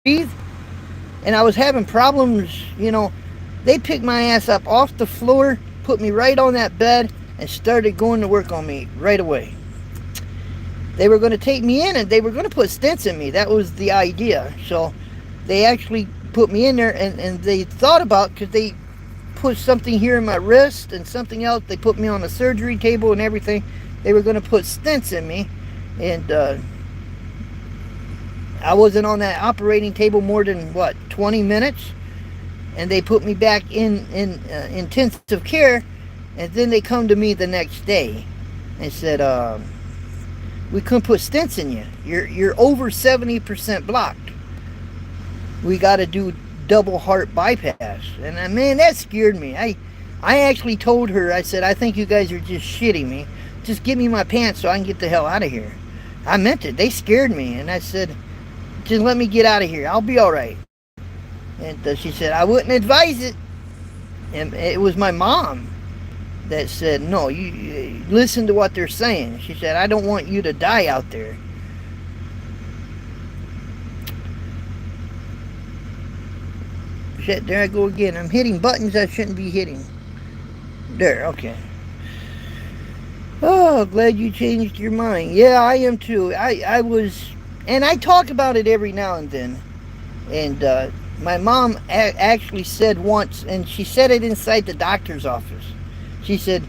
and I was having problems, they picked my ass up off the floor, put me right on that bed, and started going to work on me right away. They were going to take me in and they were going to put stents in me. That was the idea. So they actually put me in there, and they thought about, because they put something here in my wrist and something else. They put me on a surgery table and everything. They were going to put stents in me, and I wasn't on that operating table more than 20 minutes, and they put me back in intensive care. And then they come to me the next day and said, we couldn't put stents in you. You're over 70% blocked. We got to do double heart bypass. And man, that scared me. I actually told her, I said, I think you guys are just shitting me. Just give me my pants so I can get the hell out of here. I meant it. They scared me. And I said, just let me get out of here. I'll be all right. And she said, I wouldn't advise it. And it was my mom that said, no, you listen to what they're saying. She said, I don't want you to die out there. Shit, there I go again. I'm hitting buttons I shouldn't be hitting. There, okay. Oh, glad you changed your mind. Yeah, I am too. I was, and I talk about it every now and then. And my mom actually said once, and she said it inside the doctor's office. She said,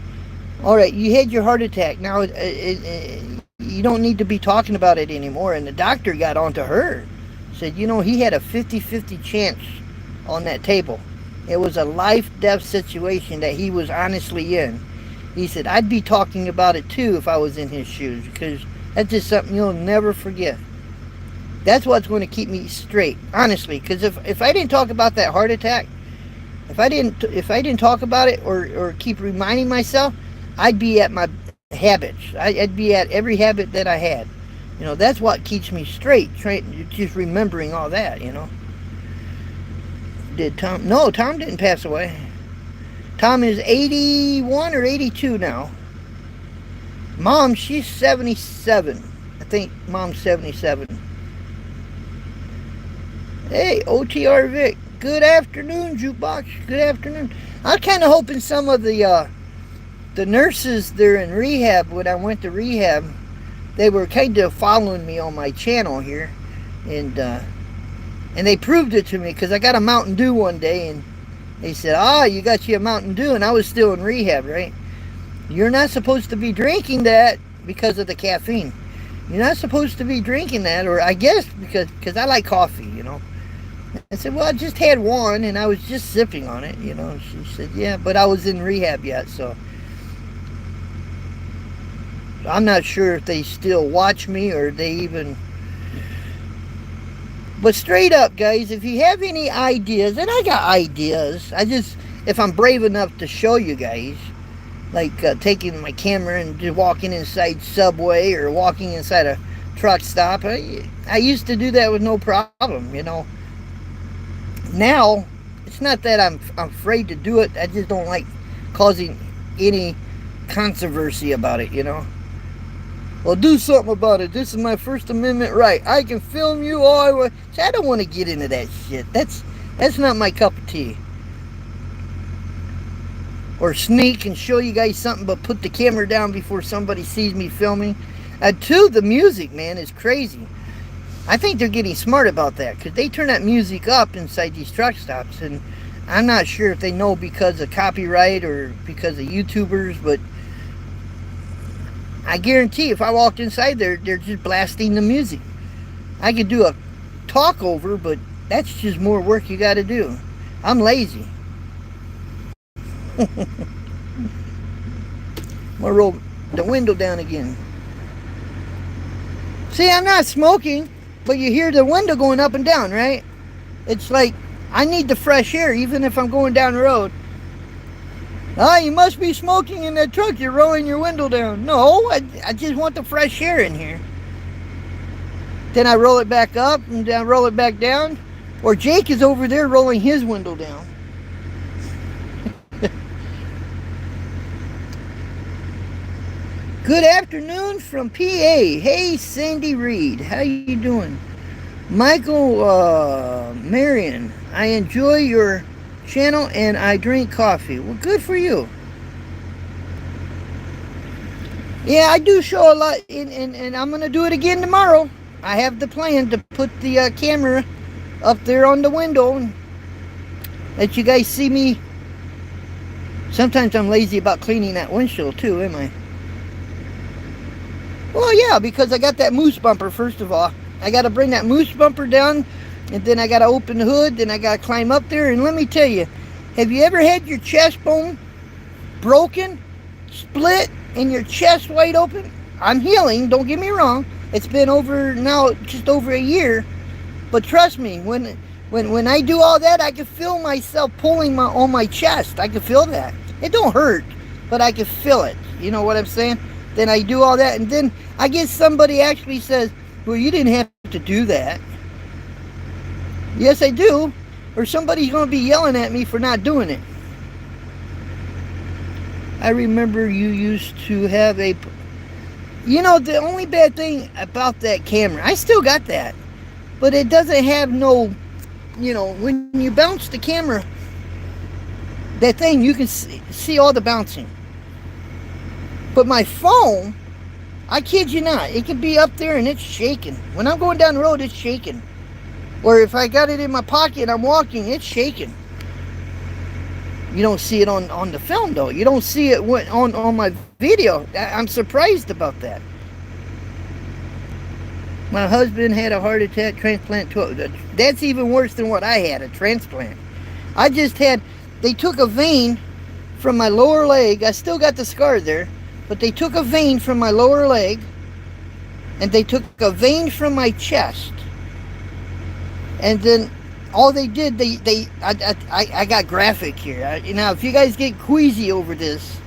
all right, you had your heart attack. Now you don't need to be talking about it anymore. And the doctor got onto her. Said, he had a 50-50 chance on that table. It was a life-death situation that he was honestly in. He said, I'd be talking about it too if I was in his shoes, because that's just something you'll never forget. That's what's going to keep me straight, honestly, because if I didn't talk about that heart attack, if I didn't talk about it or keep reminding myself, I'd be at my habits. I'd be at every habit that I had. That's what keeps me straight, just remembering all that, Did Tom? No, Tom didn't pass away. Tom is 81 or 82 now. Mom, she's 77. I think Mom's 77. Hey, OTR Vic. Good afternoon, Jukebox. Good afternoon. I'm kind of hoping some of the nurses there in rehab, when I went to rehab, they were kind of following me on my channel here, and they proved it to me because I got a Mountain Dew one day, and they said, you got you a Mountain Dew, and I was still in rehab, right? You're not supposed to be drinking that because of the caffeine. You're not supposed to be drinking that, or I guess because I like coffee, I said, well, I just had one, and I was just sipping on it, She said, yeah, but I was in rehab yet, so I'm not sure if they still watch me or they even... But straight up, guys, if you have any ideas, and I got ideas, if I'm brave enough to show you guys, like taking my camera and just walking inside Subway or walking inside a truck stop, I used to do that with no problem, Now, it's not that I'm afraid to do it, I just don't like causing any controversy about it, Well, do something about it. This is my First Amendment right. I can film you all I want. See, I don't want to get into that shit. That's not my cup of tea. Or sneak and show you guys something, but put the camera down before somebody sees me filming. Two, the music, man, is crazy. I think they're getting smart about that because they turn that music up inside these truck stops, and I'm not sure if they know because of copyright or because of YouTubers, but I guarantee if I walked inside there, they're just blasting the music. I could do a talk over, but that's just more work you got to do. I'm lazy. I'm gonna roll the window down again. See, I'm not smoking, but you hear the window going up and down, right? It's like I need the fresh air even if I'm going down the road. Ah, you must be smoking in that truck. You're rolling your window down. No, I just want the fresh air in here. Then I roll it back up and then roll it back down. Or Jake is over there rolling his window down. Good afternoon from PA. Hey, Sandy Reed. How you doing? Michael Marion. I enjoy your channel and I drink coffee. Well, good for you. Yeah, I do show a lot, and I'm going to do it again tomorrow. I have the plan to put the camera up there on the window and let you guys see me. Sometimes I'm lazy about cleaning that windshield too, am I? Well, yeah, because I got that moose bumper, first of all. I got to bring that moose bumper down, and then I got to open the hood, then I got to climb up there. And let me tell you, have you ever had your chest bone broken, split, and your chest wide open? I'm healing, don't get me wrong. It's been over now, just over a year. But trust me, when I do all that, I can feel myself pulling on my chest. I can feel that. It don't hurt, but I can feel it. You know what I'm saying? Then I do all that, and then I get somebody actually says, well, you didn't have to do that. Yes, I do. Or somebody's going to be yelling at me for not doing it. I remember you used to have a... You know, the only bad thing about that camera, I still got that, but it doesn't have no, you know, when you bounce the camera, that thing, you can see all the bouncing. But my phone, I kid you not, it can be up there and it's shaking. When I'm going down the road, it's shaking. Or if I got it in my pocket and I'm walking, it's shaking. You don't see it on the film, though. You don't see it on my video. I'm surprised about that. My husband had a heart attack transplant. That's even worse than what I had, a transplant. I just had, they took a vein from my lower leg. I still got the scar there. But they took a vein from my lower leg. And they took a vein from my chest. And then all they did, I got graphic here. Now, if you guys get queasy over this,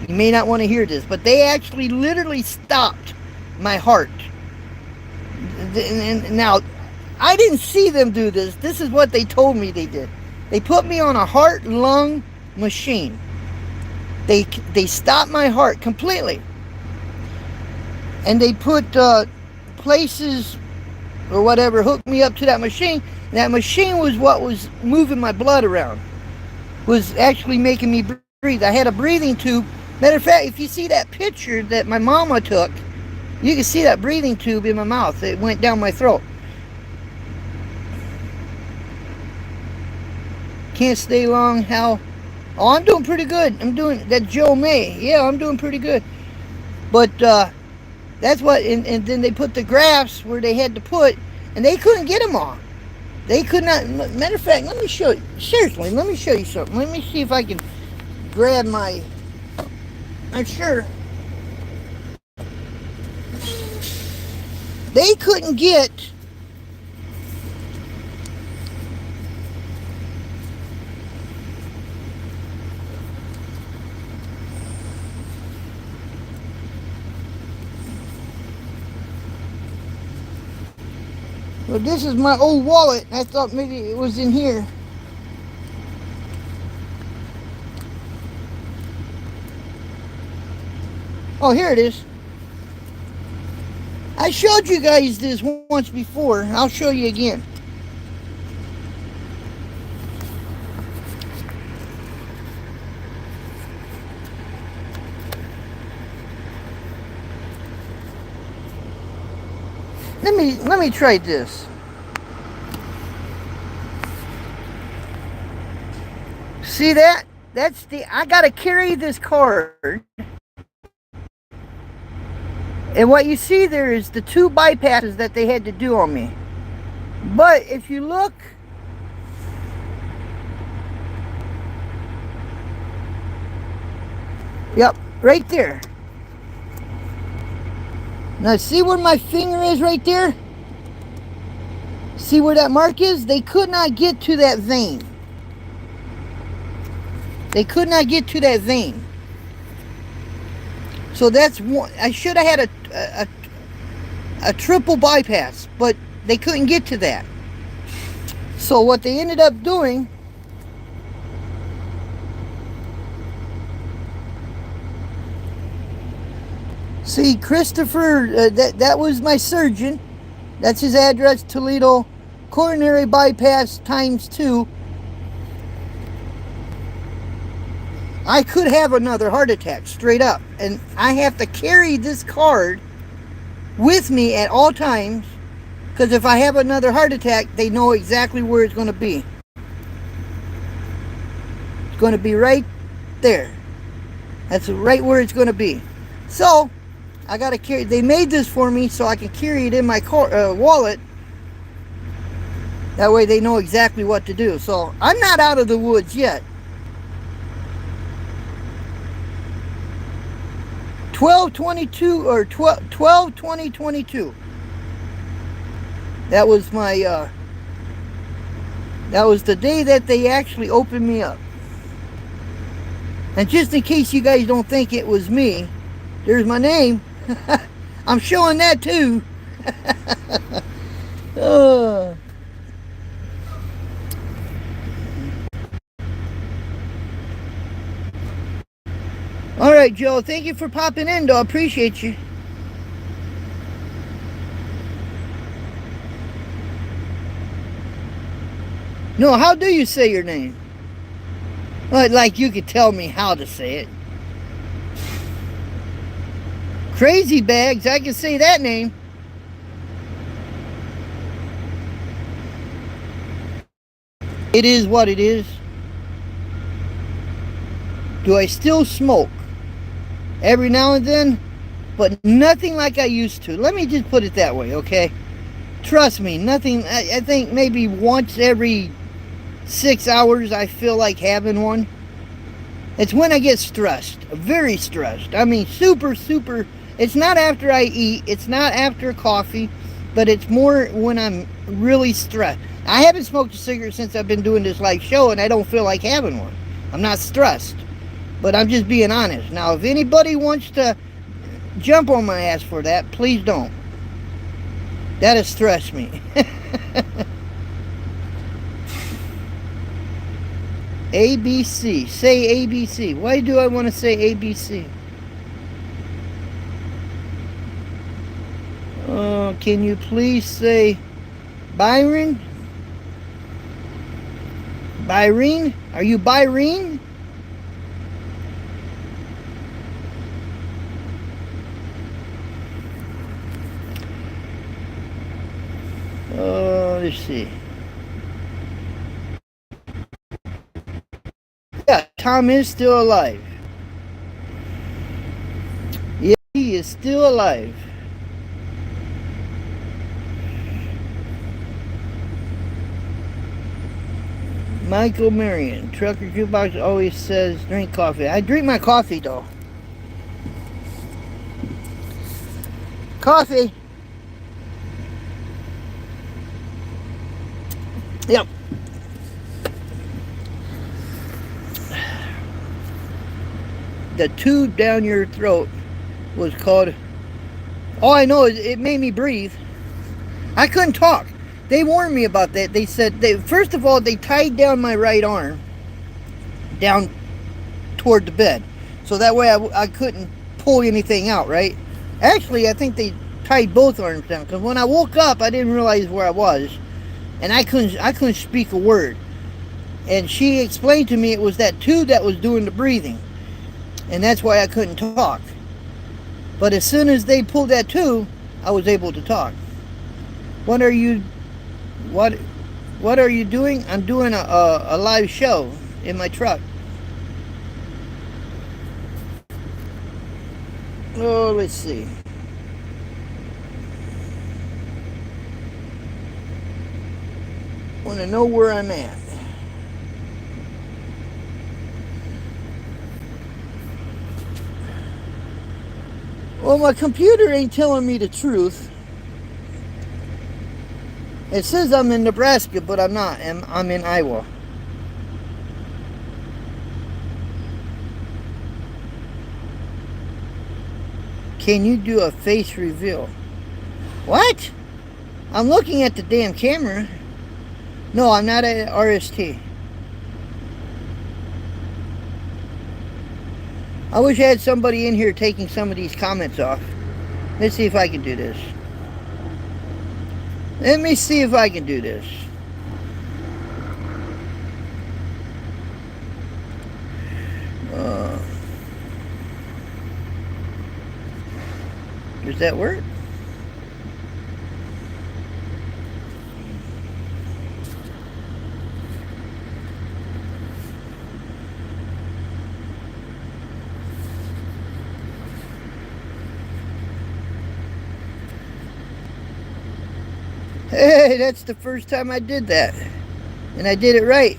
you may not want to hear this, but they actually literally stopped my heart. And now, I didn't see them do this. This is what they told me they did. They put me on a heart-lung machine. They stopped my heart completely. And they put places or whatever, hooked me up to that machine. And that machine was what was moving my blood around. Was actually making me breathe. I had a breathing tube. Matter of fact, if you see that picture that my mama took, you can see that breathing tube in my mouth. It went down my throat. Can't stay long. How? Oh, I'm doing pretty good. I'm doing that Joe May. Yeah, I'm doing pretty good. But that's what, and then they put the graphs where they had to put, and they couldn't get them all. They could not. Matter of fact, let me show you. Seriously, let me show you something. Let me see if I can grab my. I'm sure they couldn't get. Well, this is my old wallet. I thought maybe it was in here. Oh, here it is. I showed you guys this once before. I'll show you again. Let me try this. See that? That's I gotta carry this card. And what you see there is the 2 bypasses that they had to do on me. But if you look, yep, right there. Now see where my finger is right there? See where that mark is? They could not get to that vein. They could not get to that vein. So that's one. I should have had a triple bypass, but they couldn't get to that. So what they ended up doing, see, Christopher, that was my surgeon. That's his address, Toledo. Coronary bypass ×2. I could have another heart attack, straight up. And I have to carry this card with me at all times, because if I have another heart attack, they know exactly where it's going to be. It's going to be right there. That's right where it's going to be. So, I got to carry, they made this for me so I can carry it in my wallet. That way they know exactly what to do. So, I'm not out of the woods yet. 12/22 or 12/20/22. That was my that was the day that they actually opened me up. And just in case you guys don't think it was me, there's my name. I'm showing that too. All right, Joe. Thank you for popping in, though. I appreciate you. No, how do you say your name? Well, like you could tell me how to say it. Crazy Bags, I can say that name. It is what it is. Do I still smoke? Every now and then, but nothing like I used to. Let me just put it that way, okay? Trust me, nothing. I think maybe once every 6 hours I feel like having one. It's when I get stressed, very stressed. I mean, super. It's not after I eat, it's not after coffee, but it's more when I'm really stressed. I haven't smoked a cigarette since I've been doing this live show, and I don't feel like having one. I'm not stressed. But I'm just being honest. Now, if anybody wants to jump on my ass for that, please don't. That'll stress me. ABC. Say ABC. Why do I want to say ABC? Can you please say Byron? Byrene? Are you Byrene? Let's see. Yeah, Tom is still alive. Yeah, he is still alive. Michael Marion, Trucker Jukebox always says drink coffee. I drink my coffee though. Coffee. Yep. The tube down your throat was called... All I know is it made me breathe. I couldn't talk. They warned me about that. They said, first of all, they tied down my right arm down toward the bed. So that way I couldn't pull anything out, right? Actually, I think they tied both arms down. Because when I woke up, I didn't realize where I was. And I couldn't speak a word. And she explained to me it was that tube that was doing the breathing. And that's why I couldn't talk. But as soon as they pulled that tube, I was able to talk. What are you what what are you doing? I'm doing a live show in my truck. Oh, let's see. Want to know where I'm at. Well, my computer ain't telling me the truth. It says I'm in Nebraska, but I'm not. I'm in Iowa. Can you do a face reveal? What? I'm looking at the damn camera. No, I'm not at RST. I wish I had somebody in here taking some of these comments off. Let's see if I can do this. Let me see if I can do this. Does that work? Hey, that's the first time I did that. And I did it right.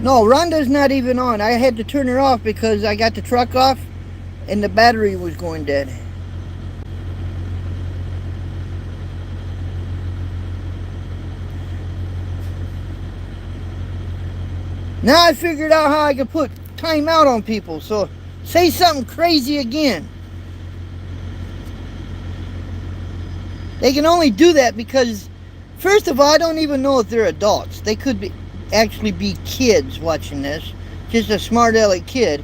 No, Rhonda's not even on. I had to turn her off because I got the truck off and the battery was going dead. Now I figured out how I could put timeout on people. So say something crazy again. They can only do that because, first of all, I don't even know if they're adults. They could be actually be kids watching this. Just a smart aleck kid.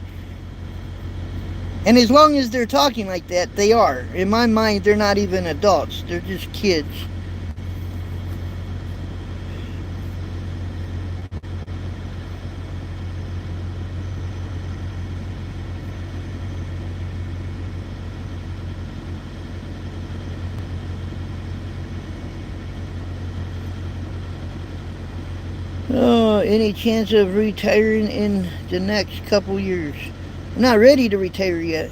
And as long as they're talking like that, they are. In my mind, they're not even adults. They're just kids. Oh, any chance of retiring in the next couple years? I'm not ready to retire yet.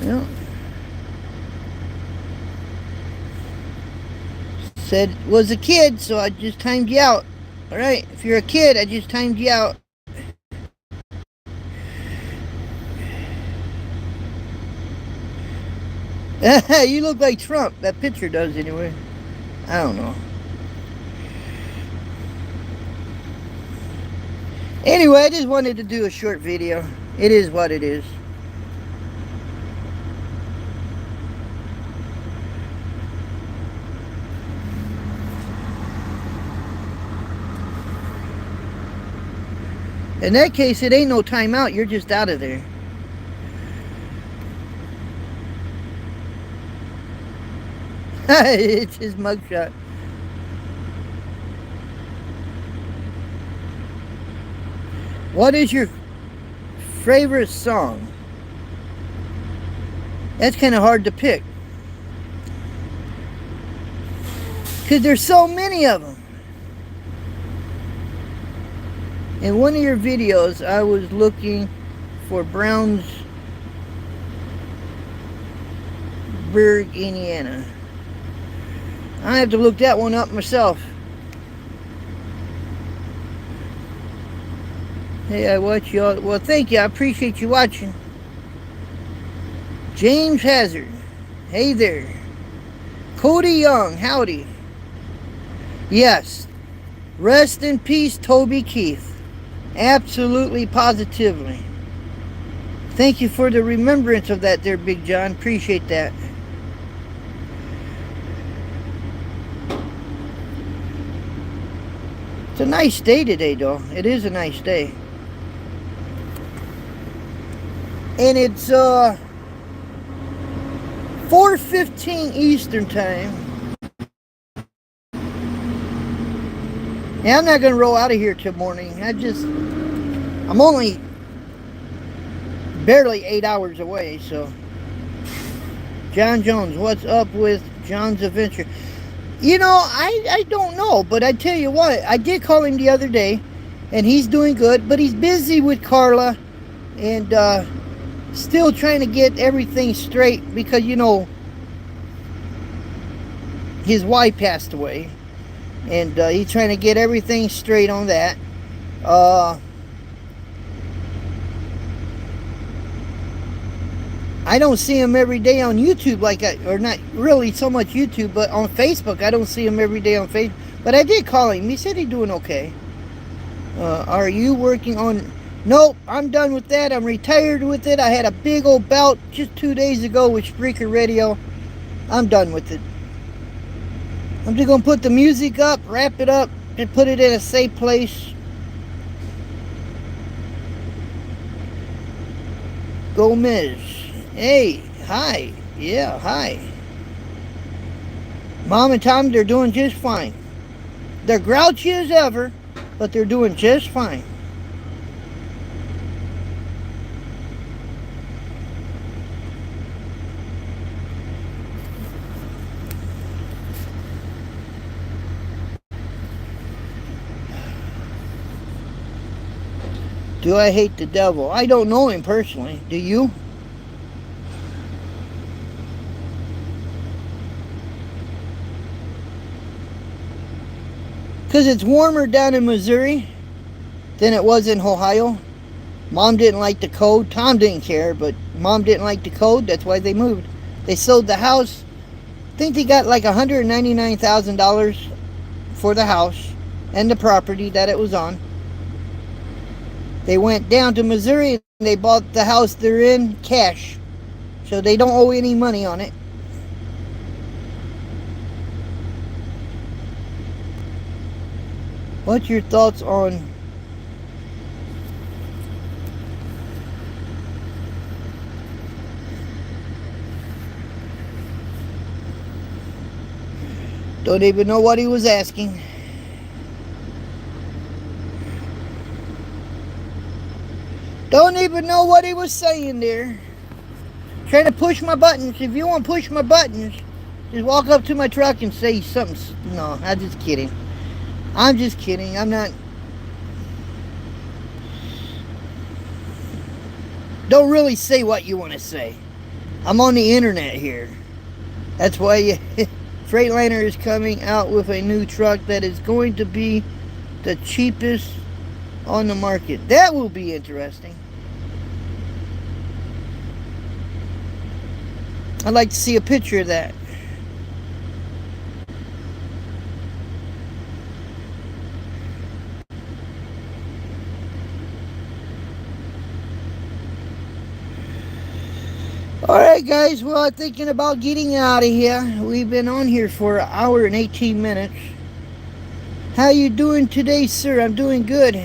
Well, said was a kid, so I just timed you out. All right, if you're a kid, I just timed you out. You look like Trump. That picture does anyway. I don't know. Anyway, I just wanted to do a short video. It is what it is. In that case, it ain't no timeout. You're just out of there. It's his mugshot. What is your favorite song? That's kind of hard to pick. Because there's so many of them. In one of your videos, I was looking for Brownsburg, Indiana. I have to look that one up myself. Hey, I watch y'all. Well, thank you. I appreciate you watching. James Hazard. Hey there. Cody Young. Howdy. Yes. Rest in peace, Toby Keith. Absolutely, positively. Thank you for the remembrance of that there, Big John. Appreciate that. It's a nice day today, though. It is a nice day. And it's 4:15 Eastern Time. Yeah, I'm not going to roll out of here till morning. I'm only barely 8 hours away. So, John Jones, what's up with John's adventure? I don't know, but I tell you what, I did call him the other day, and he's doing good, but he's busy with Carla and still trying to get everything straight because, his wife passed away, and he's trying to get everything straight on that. Uh, I don't see him every day on YouTube or not really so much YouTube, but on Facebook. I don't see him every day on Facebook. But I did call him. He said he's doing okay. Are you working on... Nope, I'm done with that. I'm retired with it. I had a big old bout just 2 days ago with Spreaker Radio. I'm done with it. I'm just going to put the music up, wrap it up, and put it in a safe place. Gomez. Hey, hi. Yeah, hi. Mom and Tom, they're doing just fine. They're grouchy as ever, but they're doing just fine. Do I hate the devil? I don't know him personally. Do you? Because it's warmer down in Missouri than it was in Ohio. Mom didn't like the code. Tom didn't care, but Mom didn't like the code. That's why they moved. They sold the house. I think they got like $199,000 for the house and the property that it was on. They went down to Missouri and they bought the house they're in cash. So they don't owe any money on it. What's your thoughts on... Don't even know what he was asking. Don't even know what he was saying there. Trying to push my buttons. If you want to push my buttons, just walk up to my truck and say something. No, I'm just kidding. I'm just kidding. I'm not... Don't really say what you want to say. I'm on the internet here. That's why Freightliner is coming out with a new truck that is going to be the cheapest on the market. That will be interesting. I'd like to see a picture of that. Alright guys, well, I'm thinking about getting out of here. We've been on here for an hour and 18 minutes. How you doing today, sir? I'm doing good.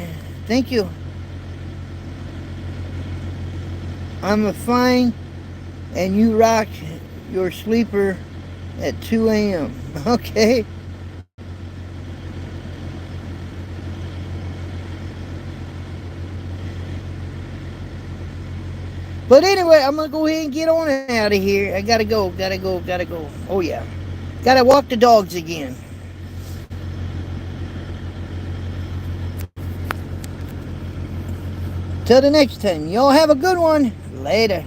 Thank you. I'm fine, and you rock your sleeper at 2 a.m. Okay. But anyway, I'm going to go ahead and get on out of here. I got to go. Oh, yeah. Got to walk the dogs again. Till the next time. Y'all have a good one. Later.